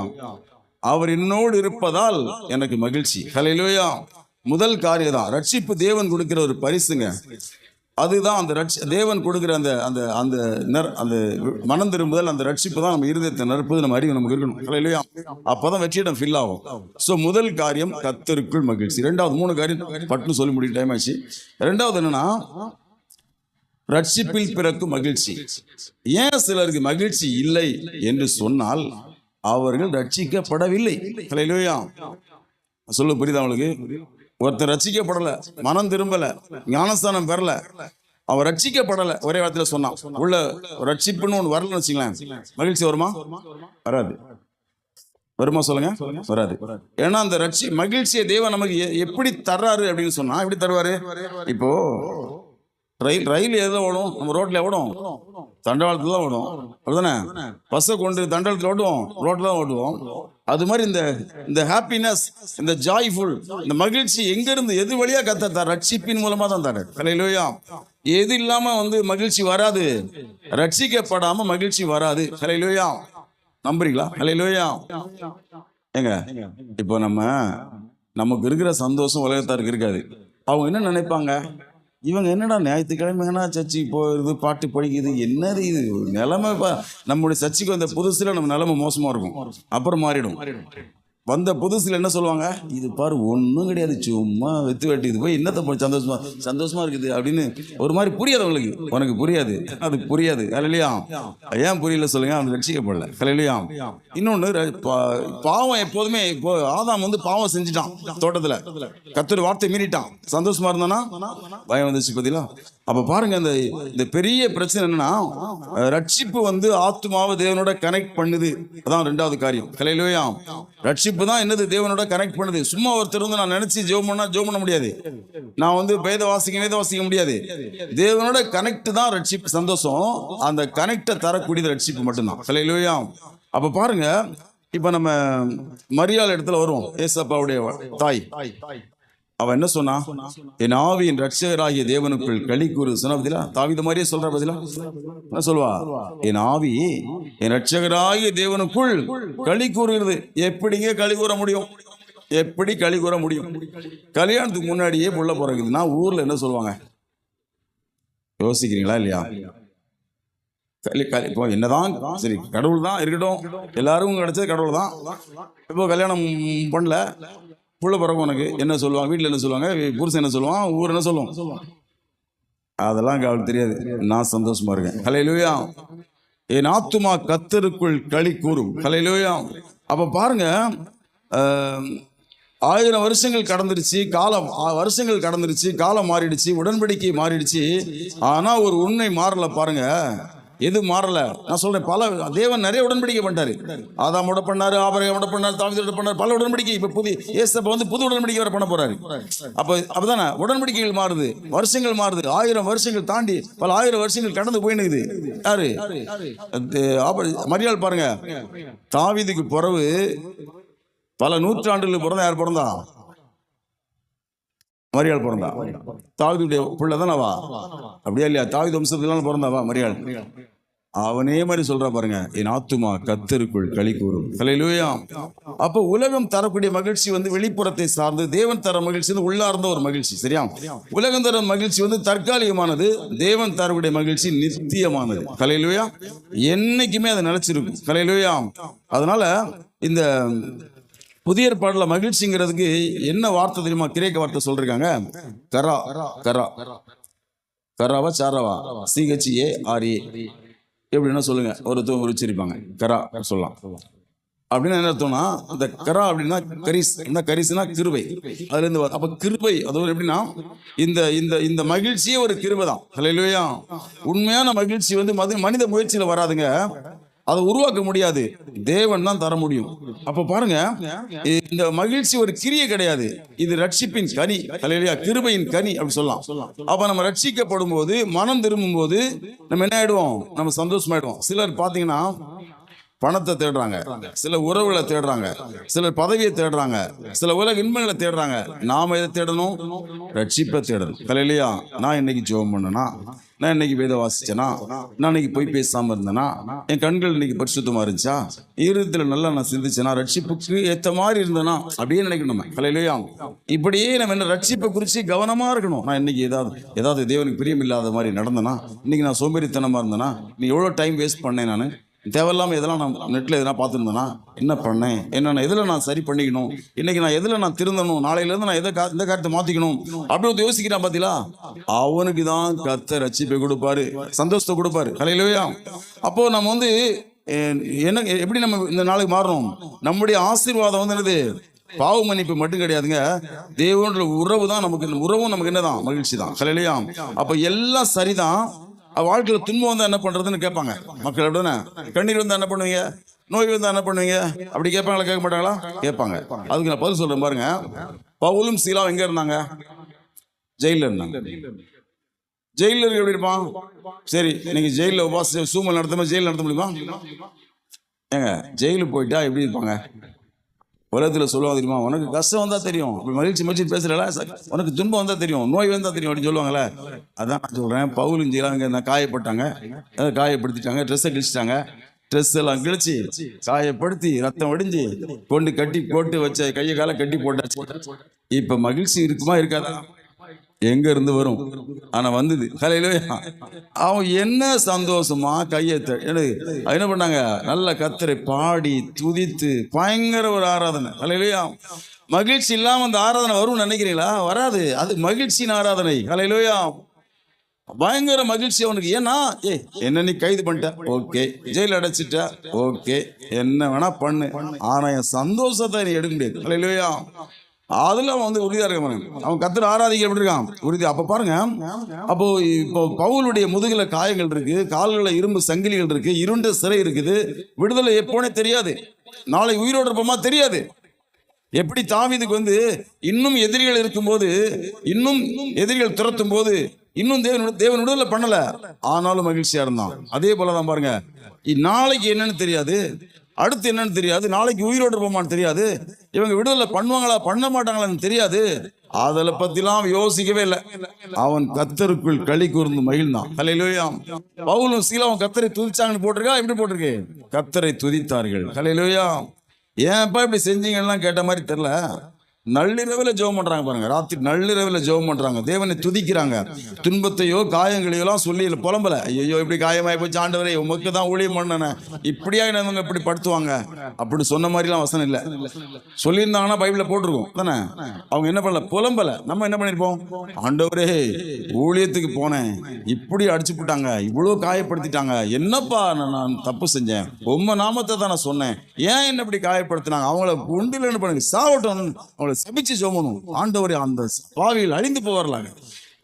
அவர் என்னோடு இருப்பதால் எனக்கு மகிழ்ச்சி. ஹல்லேலூயா. முதல் காரியம் தான் ரட்சிப்பு. தேவன் கொடுக்கிற ஒரு பரிசுங்க. அதுதான் அந்த தேவன் கொடுக்கிற அந்த அந்த அந்த அந்த மனம் திரும்புதல், அந்த ரட்சிப்பு தான் நம்ம இருதயத்தை நிரப்புது, நம்ம அறிவு நமக்கு இருக்கணும். ஹல்லேலூயா. அப்பதான் வெற்றியிடம் ஃபில் ஆகும். ஸோ முதல் காரியம் கர்த்தருக்குள் மகிழ்ச்சி. ரெண்டாவது 3 காரியம் பட்டுன்னு சொல்லி முடிய டைம் ஆச்சு. ரெண்டாவது என்னன்னா, ரட்சிப்பில் பிறக்கும் மகிழ்ச்சி. ஏன் சிலருக்கு மகிழ்ச்சி இல்லை என்று சொன்னால் அவர்கள் ரட்சிக்கப்படவில்லை. ஹல்லேலூயா. சொல்ல புரியுதா உங்களுக்கு? ஒருத்தர் ரட்சிக்கப்படல, மனம் திரும்பல, ஞானஸ்தானம் பெறல, அவன் ரட்சிக்கப்படல, ஒரே வார்த்தையில சொன்னான். உள்ள ரட்சிப்புன்னு ஒன்று வரலன்னு வச்சுங்களேன், மகிழ்ச்சி வருமா? வராது. வருமா சொல்லுங்க? வராது. ஏன்னா அந்த மகிழ்ச்சியை தேவன் நமக்கு எப்படி தர்றாரு அப்படின்னு சொன்னா, எப்படி தருவாரு? இப்போ ரயில் எதில் ஓடும்? நம்ம ரோட்ல ஓடும், தண்டவாளத்துல தான் ஓடும், அப்படிதானே? பஸ்ஸை கொண்டு தண்டவாளத்தில் ஓட்டுவோம், ரோட்ல தான் ஓட்டுவோம். அது மாதிரி இந்த ஹாப்பினஸ், இந்த ஜாய்ஃபுல், இந்த மகிழ்ச்சி எங்க இருந்து, எது வழியா கத்த ரட்சிப்பின் மூலமா தான் தர. ஹல்லேலூயா. எது இல்லாம மகிழ்ச்சி வராது. ரட்சிக்கப்படாம மகிழ்ச்சி வராது. ஹல்லேலூயா. நம்புறீங்களா? ஹல்லேலூயா. ஏங்க, இப்போ நமக்கு இருக்கிற சந்தோஷம் உலகத்தாருக்கு இருக்காது. அவங்க என்ன நினைப்பாங்க? இவங்க என்னடா ஞாயிற்றுக்கிழமைனா சர்ச்சுக்கு போகிறது, பாட்டு படிக்குது, என்னது இது நிலைமை? நம்முடைய சர்ச்சுக்கு வந்த புதுசுல நம்ம நிலைமை மோசமா இருக்கும், அப்புறம் மாறிடும். வந்த புதுசுல என்ன சொல்லுவாங்க? இது பாரு ஒன்றும் கிடையாது, சும்மா வெத்து வெட்டிது போய் என்னத்தை போய் சந்தோஷமா இருக்குது அப்படின்னு ஒரு மாதிரி புரியாது அவங்களுக்கு. உனக்கு புரியாது, அது புரியாது. ஹல்லேலூயா. ஏன் புரியல சொல்லுங்க? அவன் ரட்சிக்கப்படல. ஹல்லேலூயா. இன்னொன்று, பாவம் எப்போதுமே, இப்போ ஆதாம் பாவம் செஞ்சுட்டான் தோட்டத்துல, கர்த்தர் வார்த்தை மீறிட்டான். சந்தோஷமா இருந்தானா? பயம் வந்துச்சு பதிலா. அப்ப பாருங்க, இந்த பெரிய பிரச்சனை என்னன்னா, ரட்சிப்பு ஆத்துமாவை தேவனோட கனெக்ட் பண்ணுது. அதான் ரெண்டாவது காரியம். ஹல்லேலூயா. ரட்சிப்பு தான் என்னது? தேவனோட கனெக்ட் பண்ணுது. சும்மா ஒருத்தர் நான் நினைச்சு ஜெபம் பண்ண முடியாது. நான் வேத வாசிக்க முடியாது. தேவனோட கனெக்ட் தான் ரட்சிப்பு, சந்தோஷம். அந்த கனெக்டை தரக்கூடியது ரட்சிப்பு மட்டும்தான். ஹல்லேலூயா. அப்ப பாருங்க, இப்ப நம்ம மரியாள் இடத்துல வருவோம். ஏசப்பாவுடைய தாய், அவ என்ன சொன்னா? என் ஆவியின் ரட்சகராகிய தேவனுக்குள் களி கூறு சொன்ன பதிலா. தாவீது மாதிரியே சொல்ற பதிலா என்ன சொல்வா? என் ஆவி என் ரட்சகராகிய தேவனுக்குள் களி கூறுகிறது. எப்படிங்க களி கூற முடியும்? எப்படி களி கூற முடியும்? கல்யாணத்துக்கு முன்னாடியே புள்ள பிறகுதுன்னா ஊர்ல என்ன சொல்லுவாங்க? யோசிக்கிறீங்களா இல்லையா? இப்போ என்னதான் சரி, கடவுள் தான் இருக்கட்டும், எல்லாருக்கும் கிடைச்சது கடவுள் தான். இப்போ கல்யாணம் பண்ணல, புள்ள பிறகு உனக்கு என்ன சொல்லுவாங்க? வீட்டில் என்ன சொல்லுவாங்க? புருஷன் என்ன சொல்லுவான்? ஊர் என்ன சொல்லுவோம்? அதெல்லாம் அவளுக்கு தெரியாது. நான் சந்தோஷமா இருக்கேன். ஹல்லேலூயா. என் ஆத்துமா கர்த்தருக்குள் களி கூறும். ஹல்லேலூயா. அப்ப பாருங்க, 1000 வருஷங்கள் கடந்துருச்சு, வருஷங்கள் கடந்துருச்சு, காலம் மாறிடுச்சு, உடன்படிக்கை மாறிடுச்சு. ஆனா ஒரு உண்மை மாறல. பாருங்க, எது மாறல? நான் சொல்றேன், தேவன் நிறைய உடன்படிக்கை பண்ணிட்டாரு. ஆதாமோட பண்ணாரு, ஆபிரகாமோட பண்ணாரு, தாவீதோட பண்ணாரு, பல உடன்படிக்கை. இப்ப ஏசப்பா புது உடன்படிக்கை வர பண்ண போறாரு. அப்பதானே உடன்படிக்கைகள் மாறுது, வருஷங்கள் மாறுது. 1000 வருஷங்கள் தாண்டி பல 1000 வருஷங்கள் கடந்து போயினுக்குது. யாரு? மரியாள் பாருங்க, தாவீதுக்கு பிறகு பல நூற்றாண்டுகளுக்கு பிறந்தா யார் பிறந்தா? மரியாள் பிறந்தா. தாவீதுடைய பிள்ளை தானே அவா, அப்படியா இல்லையா? தாவீது வம்சத்துல பிறந்தாவா மரியாள். அவனே மாதிரி சொல்றா பாருங்க, என் ஆத்துமா கர்த்தருக்குள் களி கூறும். ஹல்லேலூயா. அப்ப உலகம் தரக்கூடிய மகிழ்ச்சி வெளிப்புறத்தை சார்ந்து, தேவன் தர மகிழ்ச்சி உள்ளார்ந்த ஒரு மகிழ்ச்சி. சரியா? உலகம் தர மகிழ்ச்சி தற்காலிகமானது, தேவன் தரக்கூடிய மகிழ்ச்சி நித்தியமானது. ஹல்லேலூயா. என்னைக்குமே அது நிலைச்சிருக்கும். ஹல்லேலூயா. அதனால இந்த புதிய ஏற்பாடுல மகிழ்ச்சிங்கிறதுக்கு என்ன வார்த்தை தெரியுமா? கிரேக்க வார்த்தை சொல்றாங்க, கரா. கரா கராவா சாராவா? CHARA எப்படின்னா சொல்லுங்க, ஒரு உச்சரிப்பாங்க. கரா சொல்லலாம். அப்படின்னா என்ன அர்த்தம்னா, இந்த கரா அப்படின்னா கரிஸ். கரிசுனா கிருபை. அதுல இருந்து அப்ப கிருபை அது எப்படின்னா, இந்த மகிழ்ச்சியே ஒரு கிருபை தான். ஹல்லேலூயா. உண்மையான மகிழ்ச்சி மனித முயற்சியில வராதுங்க, அதை உருவாக்க முடியாது, தேவன் தான் தர முடியும். அப்ப பாருங்க, இந்த மகிழ்ச்சி ஒரு கிரியை கிடையாது, இது ரட்சிப்பின் கனி. ஹல்லேலூயா. கிருபையின் கனி அப்படி சொல்லலாம். அப்ப நம்ம ரட்சிக்கப்படும் போது, மனம் திரும்பும் போது நம்ம என்ன ஆயிடுவோம்? நம்ம சந்தோஷமாயிடுவோம். சிலர் பாத்தீங்கன்னா பணத்தை தேடுறாங்க, சில உறவுகளை தேடுறாங்க, சிலர் பதவியை தேடுறாங்க, சில உலக இன்பங்களை தேடுறாங்க. நாம எதை தேடணும்? ரட்சிப்பை தேடணும். ஹல்லேலூயா. நான் இன்னைக்கு ஜெபம் பண்ணனா, நான் இன்னைக்கு வேத வாசிச்சேனா, நான் இன்னைக்கு போய் பேசாம இருந்தேனா, என் கண்கள் இன்னைக்கு பரிசுத்தமா இருந்துச்சா, இருதயத்துல நல்லா நான் சிந்திச்சேனா, ரட்சிப்புக்கு ஏத்த மாதிரி இருந்தேனா, அப்படியே நினைக்கணும். ஹல்லேலூயா. இப்படியே நம்ம என்ன ரட்சிப்பை குறித்து கவனமா இருக்கணும். நான் இன்னைக்கு ஏதாவது தேவனுக்கு பிரியம் இல்லாத மாதிரி நடந்தேனா, இன்னைக்கு நான் சோம்பேறித்தனமா இருந்தேனா, நீ எவ்வளவு டைம் வேஸ்ட் பண்ணேன், நான் தேவையில்லாமல் இதெல்லாம் நான் நெட்டில் எதனா பார்த்துருந்தேன்னா என்ன பண்ணேன், என்னென்ன எதில் நான் சரி பண்ணிக்கணும், இன்றைக்கி நான் எதில் நான் திருந்தணும், நாளையிலேருந்து நான் இந்த காரியத்தை மாற்றிக்கணும் அப்படின்னு யோசிக்கிறான். பார்த்தீங்களா? அவனுக்கு தான் கர்த்தர் ரட்சிப்பை கொடுப்பாரு, சந்தோஷத்தை கொடுப்பாரு. ஹல்லேலூயா. அப்போது நம்ம என்ன எப்படி நம்ம இந்த நாளுக்கு மாறணும்? நம்முடைய ஆசீர்வாதம் என்னது? பாவ மன்னிப்பு மட்டும் கிடையாதுங்க, தேவனோட உறவு தான் நமக்கு. உறவும் நமக்கு என்னதான்? மகிழ்ச்சி தான். ஹல்லேலூயா. அப்போ எல்லாம் சரிதான். வாழ்க்கையில் துன்பம் வந்தால் என்ன பண்ணுறதுன்னு கேட்பாங்க மக்கள். அப்படின்னா கண்ணீர் வந்தால் என்ன பண்ணுவீங்க? நோய் வந்தா என்ன பண்ணுவீங்க? அப்படி கேட்பாங்களா, கேட்க மாட்டாங்களா? கேட்பாங்க. அதுக்கு நான் பதில் சொல்றேன் பாருங்க. பவுலும் சீலாவும் எங்க இருந்தாங்க? ஜெயில இருந்தாங்க. ஜெயில இருக்க எப்படி இருப்பான்? சரி, இன்னைக்கு ஜெயில உபாச சூமல் நடத்த ஜெயில் நடத்த முடியுமா? ஏங்க, ஜெயிலுக்கு போயிட்டா எப்படி இருப்பாங்க? உலகத்தில் சொல்லுவாங்க தெரியுமா, உனக்கு கஷ்டம் வந்தா தெரியும், மகிழ்ச்சி பேசுறல, உனக்கு துன்பம் வந்தா தெரியும், நோய் வந்தா தெரியும் அப்படின்னு சொல்லுவாங்களே. அதான் நான் சொல்றேன், பவுலும் சீலாவும் காயப்பட்டாங்க, காயப்படுத்திட்டாங்க, ட்ரெஸ்ஸை கிழிச்சிட்டாங்க, ட்ரெஸ் எல்லாம் கிழிச்சு காயப்படுத்தி ரத்தம் வடிஞ்சு கொண்டு கட்டி போட்டு வச்ச கையை காலை கட்டி போட்டாச்சு. இப்ப மகிழ்ச்சி இருக்குமா இருக்காதா? எங்க இருந்து வரும்? ஆனா வந்தது. ஹல்லேலூயா. அவன் என்ன சந்தோஷமா கையை என்ன பண்ணாங்க? நல்ல கர்த்தரை பாடி துதித்து பயங்கர ஒரு ஆராதனை. ஹல்லேலூயா. மகிழ்ச்சி இல்லாம அந்த ஆராதனை வரும்னு நினைக்கிறீங்களா? வராது. அது மகிழ்ச்சியின் ஆராதனை. ஹல்லேலூயா. பயங்கர மகிழ்ச்சி அவனுக்கு. ஏன்னா என்ன நீ கைது பண்ணிட்ட, ஓகே, ஜெயில அடைச்சிட்ட, ஓகே, என்ன வேணா பண்ணு, ஆனா என் சந்தோஷத்தை நீ எடுக்க முடியாது. ஹல்லேலூயா. அதுல அவன் வந்து உறுதியா இருக்க பாருங்க. அவன் கர்த்தரை ஆராதிக்க எப்படி இருக்கான்? உறுதி. அப்ப பாருங்க, அப்போ இப்போ பவுலுடைய முதுகுல காயங்கள் இருக்கு, கால்கள இரும்பு சங்கிலிகள் இருக்கு, இருண்ட சிறை இருக்குது, விடுதலை எப்போனே தெரியாது, நாளை உயிரோடு இருப்போமா தெரியாது. எப்படி தாவீதுக்கு வந்து இன்னும் எதிரிகள் இருக்கும்போது, இன்னும் எதிரிகள் துரத்தும் போது இன்னும் தேவன் விடுதலை பண்ணல, ஆனாலும் மகிழ்ச்சியா இருந்தான். அதே போலதான் பாருங்க, நாளைக்கு என்னன்னு தெரியாது, அடுத்து என்னன்னு தெரியாது, நாளைக்கு உயிரோடு இருப்போமான்னு தெரியாது, இவங்க விடுதலை பண்ணுவாங்களா பண்ண மாட்டாங்களான்னு தெரியாது, அதில பத்திலாம் யோசிக்கவே இல்லை. அவன் கர்த்தருக்குள் களி கூர்ந்து மகிழ்ந்தான். ஹல்லேலூயா. பவுலும் சீலாவும் கர்த்தரை துதிச்சாங்கன்னு போட்டிருக்கா? எப்படி போட்டிருக்கு? கர்த்தரை துதித்தார்கள். ஹல்லேலூயா. ஏன்ப்பா இப்படி செஞ்சீங்கன்னா கேட்ட மாதிரி தெரியல. நள்ளிரவில் ஜெபம் பண்றாங்க பாருங்க, ராத்திரி நள்ளிரவில் ஜெபம் பண்றாங்க, தேவனை துதிக்கிறாங்க. துன்பத்தையோ காயங்களையோ சொல்லி புலம்பல, ஐயோ இப்படி காயமாயி போச்சு ஆண்டவரே, உமக்கு தான் ஊழியம் பண்ணன, இப்படியா இவங்க இப்படி படுத்துவாங்க அப்படி சொன்ன மாதிரிலாம் வசனம் இல்லை. சொல்லியிருந்தாங்கன்னா பைபிளில் போட்டிருக்கோம் தானே. அவங்க என்ன பண்ணல, புலம்பல. நம்ம என்ன பண்ணிருப்போம்? ஆண்டவரே ஊழியத்துக்கு போனேன், இப்படி அடிச்சு போட்டாங்க, இவ்வளோ காயப்படுத்திட்டாங்க, என்னப்பா நான் தப்பு செஞ்சேன், உம்ம நாமத்தை தான் நான் சொன்னேன், ஏன் என்ன இப்படி காயப்படுத்தினாங்க, அவங்கள உண்டில் என்ன பண்ணுங்க, சாவட்டும், அவங்கள சபிச்சு சோமணும், ஆண்டவரே அந்த பாவிகள் அழிந்து போவார்களாங்க,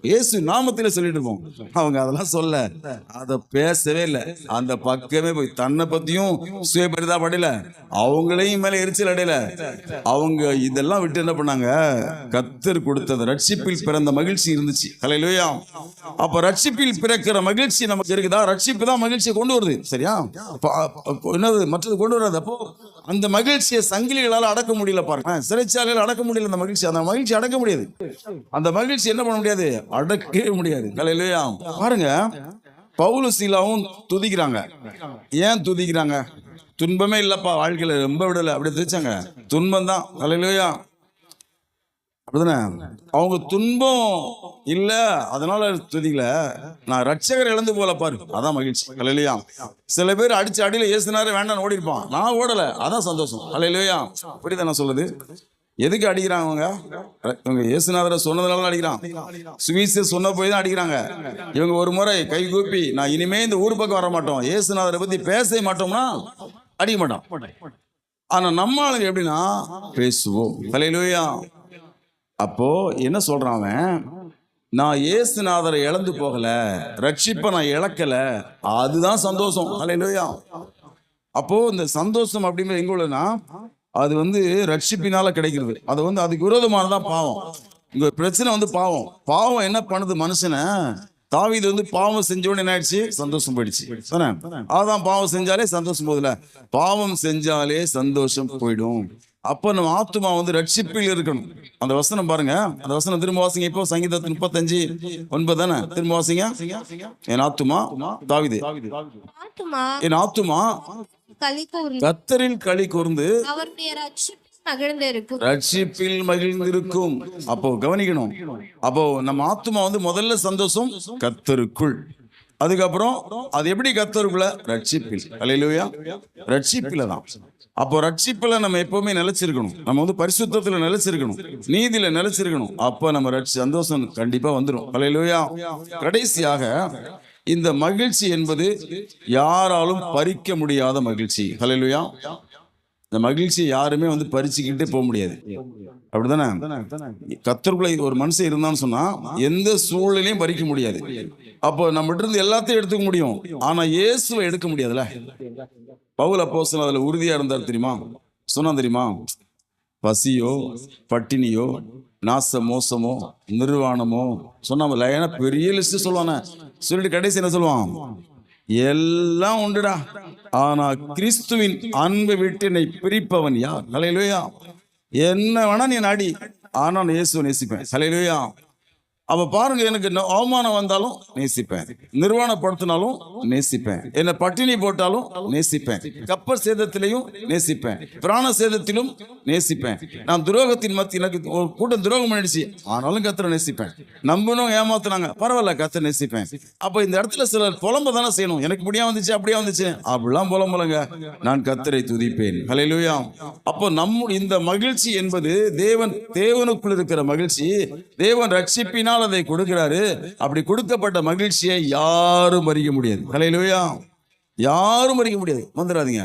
இயேசு நாமத்திலே சொல்லிட்டு இருப்போம். அவங்க அதெல்லாம் சொல்ல, அதை பேசவே இல்லை. அந்த பக்கமே போய் தன்னை பத்தியும் சுயபரிதாபப்படல, அவங்களையும் மேல எரிச்சல் அடையல. அவங்க இதெல்லாம் விட்டு என்ன பண்ணாங்க? கர்த்தர் கொடுத்த ரட்சிப்பில் பிறந்த மகிழ்ச்சி இருந்துச்சு. ஹல்லேலூயா. அப்ப ரட்சிப்பில் பிறக்கிற மகிழ்ச்சி நமக்கு இருக்குதா? ரட்சிப்பு தான் மகிழ்ச்சியை கொண்டு வருது. சரியா? என்னது மற்றது கொண்டு வராது. அப்போ அந்த மகிழ்ச்சியை சங்கிலிகளால் அடக்க முடியல பாருங்க, சிறைச்சாலையில் அடக்க முடியல. அந்த மகிழ்ச்சி அடக்க முடியாது. அந்த மகிழ்ச்சி என்ன பண்ண முடியாது? அடக்கவே முடியாது. ஹல்லேலூயா. பாருங்க, பவுலும் சீலாவும் துதிக்கிறாங்க. ஏன் துதிக்கிறாங்க? துன்பமே இல்லப்பா வாழ்க்கையில, ரொம்ப விடல, அப்படி துதிச்சாங்க. துன்பம் தான். ஹல்லேலூயா. அப்படிதானே? அவங்க துன்பம் இல்ல அதனால துதிக்கல, நான் ரட்சகர் இழந்து போல பாரு, அதான் மகிழ்ச்சி. ஹல்லேலூயா. சில பேர் அடிச்சு அடியில ஏசுனாரு வேண்டாம் ஓடி இருப்பான், நான் ஓடல, அதான் சந்தோஷம். ஹல்லேலூயா. புரியுதா நான் சொல்லுது? எதுக்கு அடிக்கிறாங்க அவங்க? இவங்க இயேசுநாதரை சொன்னதுனால அடிக்கிறான், சுவிசேஷம் சொன்ன போய் தான் அடிக்கிறாங்க. இவங்க ஒரு முறை கை கூப்பி நான் இனிமே இந்த ஊர் பக்கம் வர மாட்டோம், இயேசுநாதரை பத்தி பேச மாட்டோம்னா அடிக்க மாட்டோம். ஆனா நம்ம ஆளுங்க எப்படின்னா பேசுவோம். ஹல்லேலூயா. அப்போ என்ன சொல்றான், நான் இயேசுநாதரை இழந்து போகல, ரட்சிப்பை நான் இழக்கல, அதுதான் சந்தோஷம். ஹல்லேலூயா. அப்போ இந்த சந்தோஷம் அப்படிங்கிறது எங்க உள்ளதுன்னா, அது வந்து ரட்சிப்பினால கிடைக்கிறது. அது வந்து அதுக்கு விரோதமானதான் பாவம். இங்க பிரச்சனை வந்து பாவம். பாவம் என்ன பண்ணுது மனுஷனை? தாவீது வந்து பாவம் செஞ்ச உடனே என்ன ஆயிடுச்சு? சந்தோஷம் போயிடுச்சு. அதான் பாவம் செஞ்சாலே சந்தோஷம் போதில்ல, பாவம் செஞ்சாலே சந்தோஷம் போயிடும். அப்போ நம்ம ஆத்துமா வந்து ரட்சிப்பில் இருக்கணும். அந்த வசனம் பாருங்க, அந்த வசனம் திரும்ப வாசிங்க. இப்போ சங்கீதம் 35:9 தானே, திரும்ப வாசிங்க. என் ஆத்துமா, தாவீது, என் ஆத்துமா கர்த்தரில் களி கூர்ந்து ரட்சிப்பில் மகிழ்ந்திருக்கும். அப்போ கவனிக்கணும். அப்போ நம்ம ஆத்துமா வந்து முதல்ல சந்தோஷம் கர்த்தருக்குள், அதுக்கப்புறம் அது எப்படி கர்த்தருக்குள்ள? ரட்சிப்பில். ஹல்லேலூயா. ரட்சிப்பில தான். அப்போ ரட்சிப்புல நம்ம எப்பவுமே நிலைச்சிருக்கணும். நம்ம வந்து பரிசுத்தத்துல நிலைச்சிருக்கணும், நீதியில நிலைச்சிருக்கணும். அப்ப நம்ம சந்தோஷம் கண்டிப்பா வந்துடும். ஹல்லேலூயா. கடைசியாக இந்த மகிழ்ச்சி என்பது யாராலும் பறிக்க முடியாத மகிழ்ச்சி. ஹல்லேலூயா. இந்த மகிழ்ச்சி யாருமே வந்து பறிச்சுக்கிட்டே போக முடியாது. அப்படிதானே? கர்த்தருக்குள்ள ஒரு மனுஷன் இருந்தான்னு சொன்னா எந்த சூழ்நிலையும் பறிக்க முடியாது. அப்போ நம்மகிட்ட இருந்து எல்லாத்தையும் எடுத்துக்க முடியும், ஆனா இயேசுவை எடுக்க முடியாதுல்ல. பவுல் அப்போஸ்தலன் அதுல உறுதியா இருந்தார் தெரியுமா? சொன்னா தெரியுமா? பசியோ பட்டினியோ நாச மோசமோ நிர்வாணமோ சொன்னாமல, ஏன்னா பெரிய லிஸ்ட் சொல்லுவானே. சொல்லிட்டு கடைசி என்ன சொல்லுவான்? எல்லாம் உண்டுடா, ஆனா கிறிஸ்துவின் அன்பை விட்டு என்னை பிரிப்பவன் யார்? ஹல்லேலூயா. என்ன வேணா நீ நாடி, ஆனா நான் இயேசுவை நேசிப்பேன். ஹல்லேலூயா. அப்ப பாருங்க, எனக்கு அவமானம் வந்தாலும் நேசிப்பேன், நிர்வாணப்படுத்தினாலும் நேசிப்பேன், என்ன பட்டினி போட்டாலும் நேசிப்பேன், கப்பல் சேதத்திலையும் நேசிப்பேன், பிராண சேதத்திலும் நேசிப்பேன். நான் துரோகத்தின் மத்திய எனக்கு ஒரு கூட்டம் துரோகம் பண்ணிடுச்சு, ஆனாலும் கர்த்தரை நேசிப்பேன். நம்பணும் ஏமாத்துனாங்க, பரவாயில்ல, கர்த்தரை நேசிப்பேன். அப்ப இந்த இடத்துல சிலர் புலம்ப தானே செய்யணும். எனக்கு இப்படியா வந்துச்சு அப்படியே வந்துச்சு அப்படிலாம் புலம்பலங்க, நான் கர்த்தரை துதிப்பேன். ஹல்லேலூயா. அப்போ இந்த மகிழ்ச்சி என்பது தேவனுக்குள் இருக்கிற மகிழ்ச்சி. தேவன் ரட்சிப்பினால் அதை கொடுக்கிறாரு. அப்படி கொடுக்கப்பட்ட மகிழ்ச்சியை யாரும் அறிய முடியாது. ஹல்லேலூயா. யாரும் அறிய முடியாது. வந்துடாதீங்க.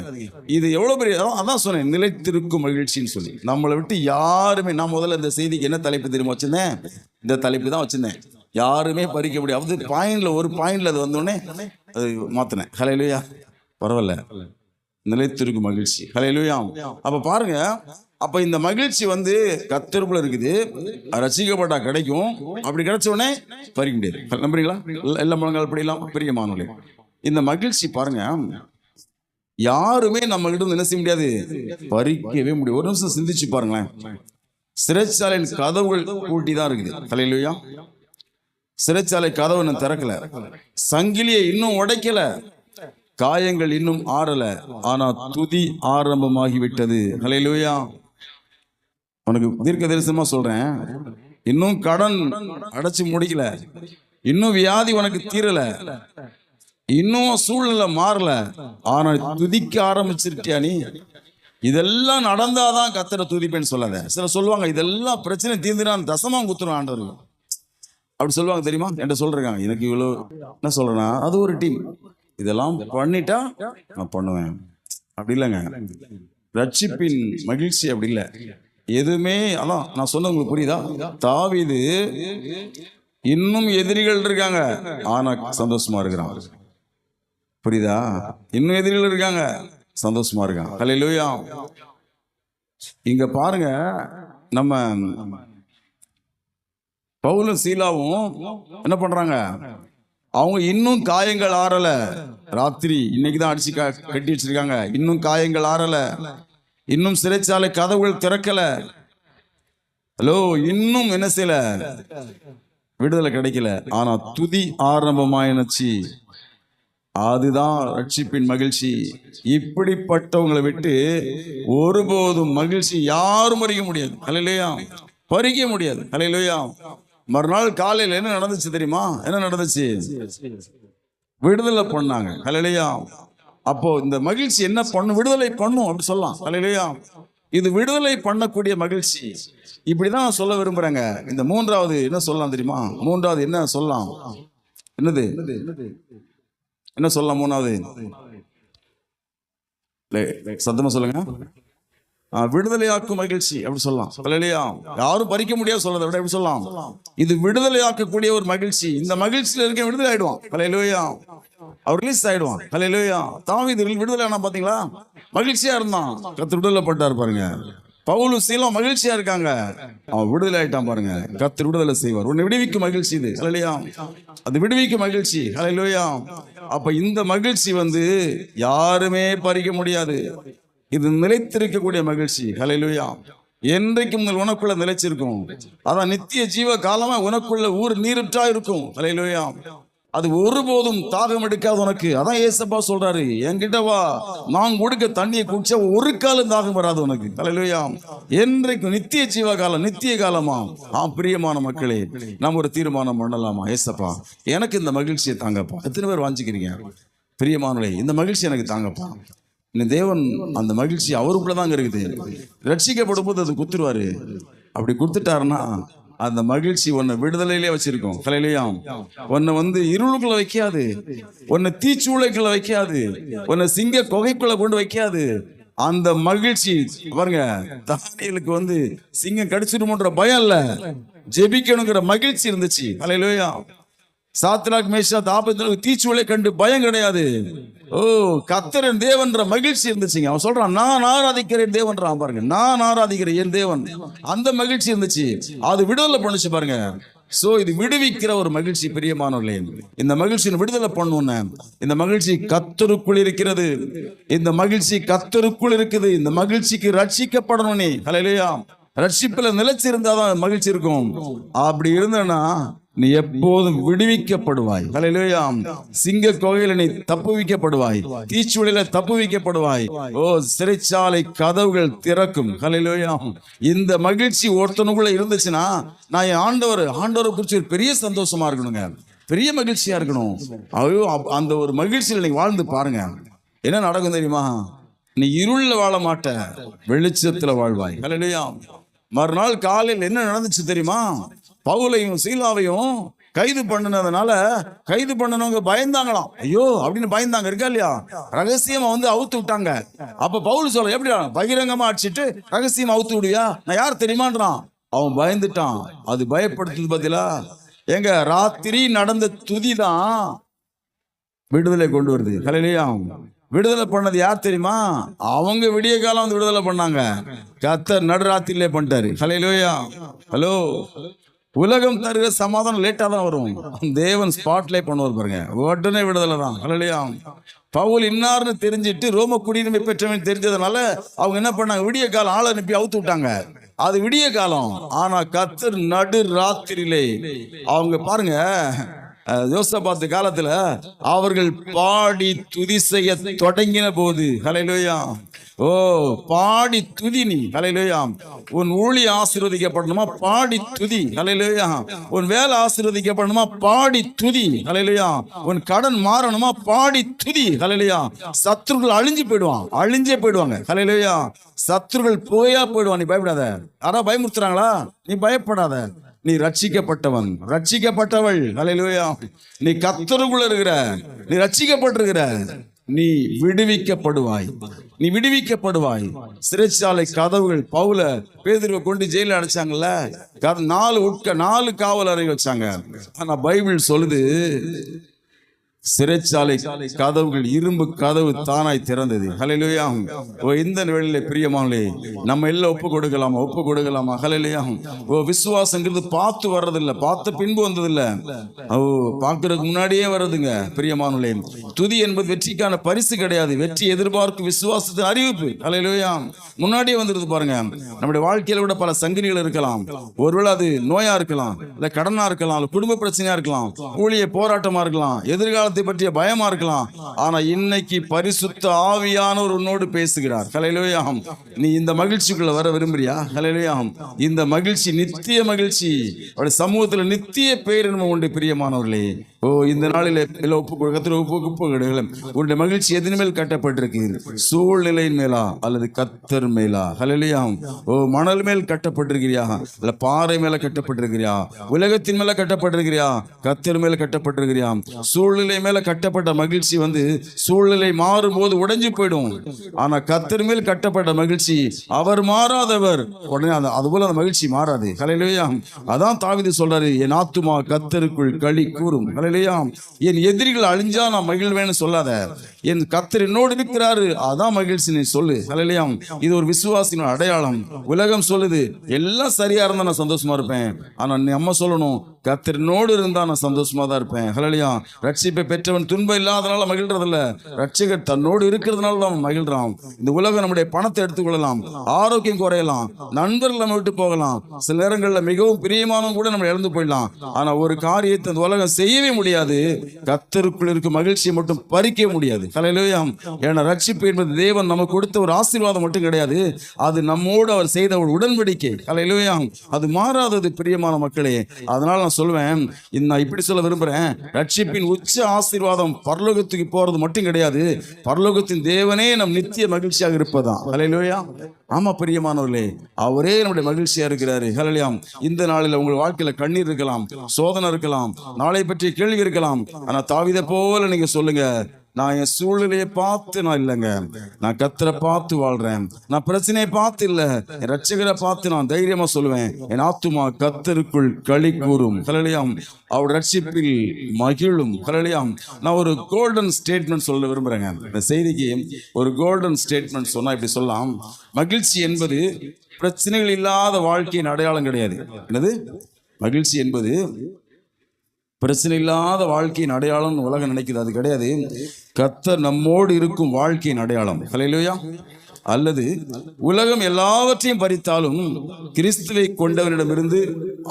இது எவ்வளவு பெரிய, அதான் சொன்னேன், நிலைத்திருக்கும் மகிழ்ச்சின்னு சொல்லி. நம்மளை விட்டு யாருமே, நான் முதல்ல இந்த செய்திக்கு என்ன தலைப்பு தெரியுமா வச்சிருந்தேன்? இந்த தலைப்பு தான் வச்சிருந்தேன். யாருமே பறிக்க முடியாது. அது பாயிண்ட்ல ஒரு பாயிண்ட்ல அது வந்தோடனே அது மாத்தினேன். ஹல்லேலூயா. பரவாயில்ல, நிலைத்திருக்கும் மகிழ்ச்சி. ஹல்லேலூயா. அப்ப பாருங்க, அப்ப இந்த மகிழ்ச்சி கர்த்தருக்குள்ள இருக்குது. ரசிக்கப்பட்டா கிடைக்கும். அப்படி கிடைச்ச உடனே பறிக்க முடியாது. நம்புறீங்களா? எல்லா முழங்கால் படியலாம். பெரிய மாணவர்களே, இந்த மகிழ்ச்சி பாருங்க, யாருமே நம்ம கிட்ட என்ன செய்ய முடியாது, பறிக்கவே முடியும். ஒரு நிமிஷம் சிந்திச்சு பாருங்களேன். சிறைச்சாலையின் கதவுகள் பூட்டி தான் இருக்குது. ஹல்லேலூயா. சிறைச்சாலை கதவு இன்னும் திறக்கல, சங்கிலியை இன்னும் உடைக்கல, காயங்கள் இன்னும் ஆறல, ஆனா துதி ஆரம்பமாகிவிட்டது. ஹல்லேலூயா. உனக்கு தீர்க்க தரிசனமா சொல்றேன், இன்னும் கடன் அடைச்சு முடிக்கல, இன்னும் வியாதி உனக்கு தீரல, இன்னும் சூழ்நிலை மாறல, ஆனா துதிக்க ஆரம்பிச்சிருக்கியா நீ? இதெல்லாம் நடந்தாதான் கர்த்தரை துதிப்பேன்னு சொல்லாத. சில சொல்லுவாங்க, இதெல்லாம் பிரச்சனை தீர்ந்துடான் தசமா குத்துரும் ஆண்டவர், அப்படி சொல்லுவாங்க தெரியுமா? என்கிட்ட சொல்றாங்க, எனக்கு இவ்வளவு என்ன சொல்றேன்னா, அது ஒரு டீம், இதெல்லாம் பண்ணிட்டா நான் பண்ணுவேன். அப்படி இல்லைங்க. ரட்சிப்பின் மகிழ்ச்சி அப்படி இல்லை. எதுவுமே, அதான் நான் சொன்ன உங்களுக்கு புரியுதா? தாவீது இன்னும் எதிரிகள் இருக்காங்க, ஆனா சந்தோஷமா இருக்கிறான். புரியுதா? இன்னும் எதிரிகள் இருக்காங்க, சந்தோஷமா இருக்கான். ஹல்லேலூயா. இங்க பாருங்க, நம்ம பவுலும் சீலாவும் என்ன பண்றாங்க? அவங்க இன்னும் காயங்கள் ஆறல. ராத்திரி இன்னைக்குதான் அடிச்சு கட்டி வச்சிருக்காங்க. இன்னும் காயங்கள் ஆறல, இன்னும் சிறைச்சாலை கதவுகள் திறக்கல. ஹலோ, இன்னும் என்ன செய்யல, விடுதலை கிடைக்கல, ஆனா துதி ஆரம்பமாயினுச்சு. அதுதான் ரட்சிப்பின் மகிழ்ச்சி. இப்படிப்பட்டவங்களை விட்டு ஒருபோதும் மகிழ்ச்சி யாரும் பறிக்க முடியாது. ஹல்லேலூயா. பறிக்க முடியாது. ஹல்லேலூயா. மறுநாள் காலையில் என்ன நடந்துச்சு தெரியுமா? என்ன நடந்துச்சு? விடுதலை பண்ணாங்க. ஹல்லேலூயா. அப்போ இந்த மகிழ்ச்சி என்ன பண்ணும்? விடுதலை பண்ணும் அப்படி சொல்லலாம். ஹல்லேலூயா. இது விடுதலை பண்ணக்கூடிய மகிழ்ச்சி. இப்படிதான் நான் சொல்ல விரும்புறேங்க. இந்த மூன்றாவது என்ன சொல்லலாம் தெரியுமா? மூன்றாவது என்ன சொல்லலாம்? என்னது என்ன சொல்லலாம்? மூணாவது சத்தமா சொல்லுங்க. விடுதலையாக்கும் மகிழ்ச்சி அப்படி சொல்லலாம். ஹல்லேலூயா. யாரும் பறிக்க முடியாது சொல்றதை விட எப்படி சொல்லலாம்? இது விடுதலையாக்கக்கூடிய ஒரு மகிழ்ச்சி. இந்த மகிழ்ச்சியில இருக்க விடுதலை ஆயிடுவான். ஹல்லேலூயா. அவர் ரிலீஸ் ஆயிடுவான். ஹல்லேலூயா. தாவீது விடுதலை ஆனா பாத்தீங்களா? மகிழ்ச்சியா இருந்தான். கர்த்தர் விடுதலை பட்டார் பாருங்க. பவுலும் சீலாவும் மகிழ்ச்சியா இருக்காங்க, அவன் விடுதலை ஆயிட்டான் பாருங்க. கர்த்தர் விடுதலை செய்வார். உன்னை விடுவிக்கும் மகிழ்ச்சி இது. ஹல்லேலூயா. அது விடுவிக்கும் மகிழ்ச்சி. ஹல்லேலூயா. அப்ப இந்த மகிழ்ச்சி யாருமே பறிக்க முடியாது. இது நிலைத்திருக்கக்கூடிய மகிழ்ச்சி. ஹல்லேலூயா. என்றைக்கும் உனக்குள்ள நிலைச்சிருக்கும். அதான் நித்திய ஜீவ காலமா உனக்குள்ள நீருற்றா இருக்கும். ஹல்லேலூயா. அது ஒருபோதும் தாகம் எடுக்காது உனக்கு. அதான் ஏசப்பா சொல்றாரு, என்கிட்ட வா, நான் கொடுக்க தண்ணியை குடிச்சா ஒரு காலம் தாகம் வராது உனக்கு. ஹல்லேலூயா. என்றைக்கும் நித்திய ஜீவ காலம், நித்திய காலமா. பிரியமான மக்களே, நம்ம ஒரு தீர்மானம் பண்ணலாமா? ஏசப்பா, எனக்கு இந்த மகிழ்ச்சியை தாங்கப்பா. எத்தனை பேர் வாஞ்சிக்கிறீங்க? பிரியமானவர்களே, இந்த மகிழ்ச்சி எனக்கு தாங்கப்பா. தேவன் அந்த மகிழ்ச்சி அவருக்குள்ளதாங்க இருக்குது. ரட்சிக்கப்படும் போது அது குத்துருவாரு. அப்படி கொடுத்துட்டாருன்னா அந்த மகிழ்ச்சி உன்னை விடுதலையிலே வச்சிருக்கும். ஹல்லேலூயா. உன்னை இருளுக்குள்ள வைக்காது, உன்னை தீச்சூளைக்குள்ள வைக்காது, உன்னை சிங்க கொகைக்குள்ள கொண்டு வைக்காது. அந்த மகிழ்ச்சி பாருங்க, தானியேலுக்கு சிங்கம் கடிச்சிடுமோன்ற பயம் இல்ல, ஜெபிக்கணுங்கிற மகிழ்ச்சி இருந்துச்சு. ஹல்லேலூயா. சாத்ராக் மேஷாக் ஆபேத்நேகோ தீச்சுவலை கண்டு பயம் கிடையாது. ஓ, கர்த்தரின் தேவன்ற மகிழ்ச்சி இருந்துச்சுங்க. அவன் சொல்றான், நான் ஆராதிக்கிறேன் தேவன்றான் பாருங்க. நான் ஆராதிக்கிறேன் என் தேவன், அந்த மகிழ்ச்சி இருந்துச்சு. அது விடுதலை பண்ணுச்சு பாருங்க. சோ இது விடுவிக்கிற ஒரு மகிழ்ச்சி பிரியமானவர்களே. இந்த மகிழ்ச்சியை விடுதலை பண்ணுன்னு, இந்த மகிழ்ச்சி கர்த்தருக்குள் இருக்கிறது. இந்த மகிழ்ச்சி கர்த்தருக்குள் இருக்குது. இந்த மகிழ்ச்சிக்கு ரட்சிக்கப்படணும். நீ ஹல்லேலூயா, ரட்சிப்புல நிலைச்சு இருந்தாதான் மகிழ்ச்சி இருக்கும். அப்படி இருந்தனா நீ எப்போதும் விடுவிக்கப்படுவாய். ஹல்லேலூயா. சிங்க கோகையில நீ தப்புவிக்கப்படுவாய், தீச்சுவலில தப்புவிக்கப்படுவாய். ஓ, சிறைச்சாலை கதவுகள் திறக்கும். ஹல்லேலூயா. இந்த மகிழ்ச்சி ஒருத்தனுக்குள்ள இருந்துச்சுன்னா, நான் என் ஆண்டவரை குறிச்சு ஒரு பெரிய சந்தோஷமா இருக்கணுங்க, பெரிய மகிழ்ச்சியா இருக்கணும். ஐயோ, அந்த ஒரு மகிழ்ச்சியில் நீங்க வாழ்ந்து பாருங்க. என்ன நடக்கும் தெரியுமா? நீ இருள்ல வாழ மாட்ட, வெளிச்சத்துல வாழ்வாய். ஹல்லேலூயா. மறுநாள் காலையில் என்ன நடந்துச்சு தெரியுமா? பவுலையும் சீலாவையும் கைது பண்ணினதுனால கைது பண்ணனவங்க பயந்தாங்களாம். ஐயோ அப்படின்னு பயந்தாங்க, இருக்கா இல்லையா? ரகசியமா வந்து அவுத்து விட்டாங்க. அப்ப பவுல் சொல்ல, எப்படியா பகிரங்கமா அடிச்சிட்டு ரகசியமா அவுத்து விடுவியா? நான் யார் தெரியுமான்றான். அவன் பயந்துட்டான். அது பயப்படுத்துது பதிலா எங்க ராத்திரி நடந்த துதி தான் விடுதலை கொண்டு வருது. ஹல்லேலூயா. விடுதலை பண்ணது யார் தெரியுமா? அவங்க விடிய காலம் வந்து விடுதலை பண்ணாங்க. கர்த்தர் நடுராத்திரிலே பண்ணிட்டாரு. ஹல்லேலூயா. ஹலோ, உலகம் தருகிற சமாதானம் லேட்டா தான் வரும். தேவன் ஸ்பாட்லே பண்ணுவார் பாருங்க, உடனே விடுதலை தான். ஹல்லேலூயா. பவுல் இன்னார்னு தெரிஞ்சிட்டு ரோம குடியுரிமை பெற்றவன் தெரிஞ்சதுனால அவங்க என்ன பண்ணாங்க? விடிய காலம் ஆளை அனுப்பி அவுத்து விட்டாங்க. அது விடிய காலம். ஆனா கர்த்தர் நடு ராத்திரியிலே அவங்க பாருங்க, யோசபாத்து காலத்துல அவர்கள் பாடி துதி செய்ய தொடங்கின போது, ஹல்லேலூயா, ஓ பாடி துதி நீ. ஹல்லேலூயா. உன் ஊழிய ஆசீர்வதிக்கப்படணுமா? பாடி துதி. ஹல்லேலூயா. உன் வேலை ஆசீர்வதிக்கப்படணுமா? பாடி துதி. ஹல்லேலூயா. உன் கடன் மாறணுமா? பாடி துதி. ஹல்லேலூயா. சத்துருக்கள் அழிஞ்சே போயிடுவாங்க. ஹல்லேலூயா. சத்துருக்கள் போயிடுவான். நீ பயப்படாத. யாரா பயமுறுத்துறாங்களா? நீ பயப்படாத. நீ ரட்சிக்கப்பட்டவன், ரட்சிக்கப்பட்டவள். ஹல்லேலூயா. நீ கர்த்தருக்குள்ள இருக்கிற, நீ ரட்சிக்கப்பட்டிருக்கிற, நீ விடுவிக்கப்படுவாய். நீ விடுவிக்கப்படுவாய். சிறைச்சாலை கதவுகள் பவுல பேதுருவை கொண்டு ஜெயில அடைச்சாங்கல்ல, 4 காவல் அறை வச்சாங்க. ஆனா பைபிள் சொல்லுது, சிறைச்சாலை கதவுகள், இரும்பு கதவு தானாய் திறந்தது. ஹல்லேலூயா. ஓ, இந்த வேளையிலே பிரியமானே நம்ம எல்லாம் ஒப்பு கொடுக்கலாமா? ஹல்லேலூயா. ஓ, விசுவாசங்கிறது பார்த்து வர்றதில்லை, பார்த்த பின்பு வந்ததில்லை. ஓ, பார்க்கறதுக்கு முன்னாடியே வர்றதுங்க பிரியமானே. துதி என்பது வெற்றிக்கான பரிசு கிடையாது, வெற்றி எதிர்பார்க்கும் விசுவாசத்தின் அறிவிப்பு. ஹல்லேலூயா. முன்னாடியே வந்துருது பாருங்க. நம்முடைய வாழ்க்கையில கூட பல சங்கிலிகள் இருக்கலாம். ஒருவேளை அது நோயா இருக்கலாம், இல்ல கடனா இருக்கலாம், இல்ல குடும்ப பிரச்சனையா இருக்கலாம், ஊழிய போராட்டமா இருக்கலாம், எதிர்காலத்தை பற்றிய பயமா இருக்கலாம். ஆனா இன்னைக்கு பரிசுத்த ஆவியானவர் உன்னோடு பேசுகிறார். ஹல்லேலூயா. நீ இந்த மகிழ்ச்சிக்குள்ள வர விரும்புறியா? ஹல்லேலூயா. இந்த மகிழ்ச்சி நித்திய மகிழ்ச்சி, அவருடைய சமூகத்துல நித்திய பேரின்பம் உண்டு பிரியமானவர்களே. ஓ, இந்த நாளில் உன்னுடைய மகிழ்ச்சி எதன் மேல் கட்டப்பட்டிருக்கு? சூழ்நிலையின் மேலா அல்லது கர்த்தர் மேலா? ஹல்லேலூயா. ஓ, மணல் மேல் கட்டப்பட்டிருக்கிறியா? இல்ல பாறை மேல கட்டப்பட்டிருக்கிறியா? உலகத்தின் மேல கட்டப்பட்டிருக்கிறியா? கர்த்தர் மேல கட்டப்பட்டிருக்கிறியா? சூழ்நிலை மேல கட்டப்பட்ட மகிழ்ச்சி வந்து சூழ்நிலை மாறும் போது உடைஞ்சு போயிடும். ஆனா கர்த்தர் மேல் கட்டப்பட்ட மகிழ்ச்சி, அவர் மாறாதவர், உடனே அது போல அந்த மகிழ்ச்சி மாறாது. ஹல்லேலூயா. அதான் தாவீது சொல்றாரு, என் ஆத்துமா கர்த்தருக்குள் களி கூறும். ஹல்லேலூயா. என் எதிரிகள் அழிஞ்சா நான் மகிழ்வேன்னு சொல்லாத, என் கர்த்தர் என்னோடு இருக்கிறாரு, அதான் மகிழ்ச்சி நீ சொல்லு. ஹல்லேலூயா. இது ஒரு விசுவாசின் அடையாளம். உலகம் சொல்லுது எல்லாம் சரியா இருந்தா நான் சந்தோஷமா இருப்பேன், ஆனா நம்ம சொல்லணும் கர்த்தர் என்னோடு இருந்தா நான் சந்தோஷமா தான் இருப்பேன். ஹல்லேலூயா. ரட்சிப்பை பெற்றவன் துன்பம் இல்லாதனால மகிழ்றதில்ல, ரட்சகர் தன்னோடு இருக்கிறதுனால தான் மகிழ்றான். இந்த உலகம் நம்முடைய பணத்தை எடுத்துக்கொள்ளலாம், ஆரோக்கியம் குறையலாம், நண்பர்கள் நம்ம விட்டு போகலாம், சில நேரங்களில் மிகவும் பிரியமானவங்க கூட நம்ம இழந்து போயிடலாம். ஆனா ஒரு காரியத்தை இந்த உலகம் செய்யவே முடியாது, கர்த்தருக்குள் இருக்கும் மகிழ்ச்சியை மட்டும் பறிக்க முடியாது. ஹல்லேலூயா. ஏன்னா ரட்சிப்பு என்பது தேவன் நமக்கு கொடுத்த ஒரு ஆசீர்வாதம் மட்டும் கிடையாது, அது நம்மோடு அவர் செய்த ஒரு உடன்படிக்கை. ஹல்லேலூயா. அது மாறாதது பிரியமான மக்களே. அதனால நான் சொல்வேன், நான் இப்படி சொல்ல விரும்புறேன், ரட்சிப்பின் உச்ச ஆசீர்வாதம் பரலோகத்துக்கு போறது மட்டும் கிடையாது, பரலோகத்தின் தேவனே நம் நித்திய மகிழ்ச்சியாக இருப்பதான். ஹல்லேலூயா. ஆமா பிரியமானவர்களே, அவரே நம்முடைய மகிழ்ச்சியா இருக்கிறாரு. ஹல்லேலூயா. இந்த நாளில் உங்கள் வாழ்க்கையில கண்ணீர் இருக்கலாம், சோதனை இருக்கலாம், நாளை பற்றிய கேள்வி இருக்கலாம். ஆனா தாவீதை போல நீங்க சொல்லுங்க, நான் என் சூழ்நிலையை பார்த்து நான் இல்லைங்க, நான் கர்த்தரை பார்த்து வாழ்றேன். நான் பிரச்சனையை பார்த்து இல்ல, என் ரட்சகரை பார்த்து நான் தைரியமா சொல்லுவேன், என் ஆத்துமா கர்த்தருக்குள் களி கூறும். ஹல்லேலூயா. அவர் ரட்சிப்பில் மகிழும். ஹல்லேலூயா. நான் ஒரு கோல்டன் ஸ்டேட்மெண்ட் சொல்ல விரும்புறேங்க. இந்த செய்திக்கு ஒரு கோல்டன் ஸ்டேட்மெண்ட் சொன்னா இப்படி சொல்லலாம். மகிழ்ச்சி என்பது பிரச்சனைகள் இல்லாத வாழ்க்கையின் அடையாளம் கிடையாது. என்னது? மகிழ்ச்சி என்பது பிரச்சனை இல்லாத வாழ்க்கையின் அடையாளம் உலகம் நினைக்குது, அது கிடையாது. கர்த்தர் நம்மோடு இருக்கும் வாழ்க்கையின் அடையாளம். ஹல்லேலூயா. அல்லது உலகம் எல்லாவற்றையும் பறித்தாலும் கிறிஸ்துவை கொண்டவனிடமிருந்து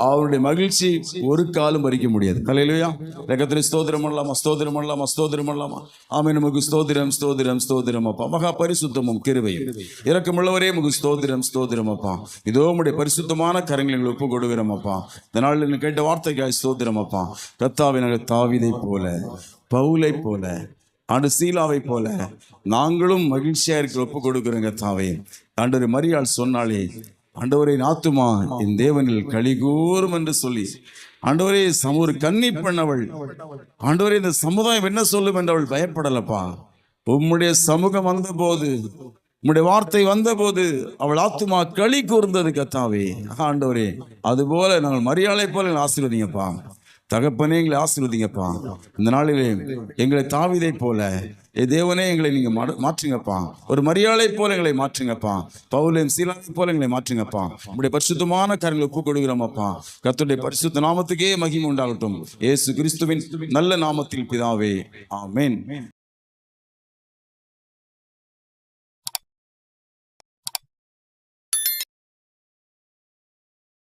அவருடைய மகிழ்ச்சி ஒரு காலம் பறிக்க முடியாது. ஹல்லேலூயா. கர்த்தரை ஸ்தோத்திரம் பண்ணலாமா? ஸ்தோத்திரம் பண்ணலாமா? ஸ்தோத்திரம் பண்ணலாமா? ஆமென். நமக்கு ஸ்தோத்திரம், ஸ்தோத்திரம், ஸ்தோத்திரம் அப்பா. மகா பரிசுத்தமும் கிருபையும் இரக்கமுள்ளவரே நமக்கு ஸ்தோத்திரம், ஸ்தோத்திரம் அப்பா. இதோ உம்முடைய பரிசுத்தமான கரங்களை எங்களுக்கு ஒப்பு கொடுக்கிறோம் அப்பா. இந்த நாளில் கேட்ட வார்த்தைக்காய் ஸ்தோத்திரம் அப்பா. கர்த்தாவே, நாங்கள் தாவீதை போல, பவுலை போல, சீலாவை போல நாங்களும் மகிழ்ச்சியா இருக்க ஒப்பு கொடுக்கிறோங்க தாவே. ஆண்டவரே, மரியாள் சொன்னாலே, ஆண்டவரே ஆத்துமா என் தேவனில் களி கூறும் என்று சொல்லி, ஆண்டவரே ஒரு கன்னி பெண்ணவள், ஆண்டவரே இந்த சமுதாயம் என்ன சொல்லும் என்று அவள் பயப்படலப்பா. உம்முடைய சமூகம் வந்த போது, உம்முடைய வார்த்தை வந்த போது அவள் ஆத்துமா களி கூர்ந்தது கர்த்தாவே. ஆண்டவரே, அதுபோல நாங்கள் மரியாளை போல ஆசீர்வதிங்கப்பா. தகப்பனே, எங்களை ஆசீர்வதிங்கப்பா. இந்த நாளிலே எங்களை தாவீதை போல தேவனே எங்களை நீங்க மாற்றுங்கப்பா. ஒரு மரியாளை போல எங்களை மாற்றுங்கப்பா. பவுலையும் சீலாவை போல எங்களை மாற்றுங்கப்பா. உங்களுடைய பரிசுத்தமான கரங்களை ஒப்பு கொடுக்கிறோமப்பா. கர்த்தருடைய பரிசுத்த நாமத்துக்கே மகிமை உண்டாகட்டும். இயேசு கிறிஸ்துவின் நல்ல நாமத்தில் பிதாவே, ஆமென்.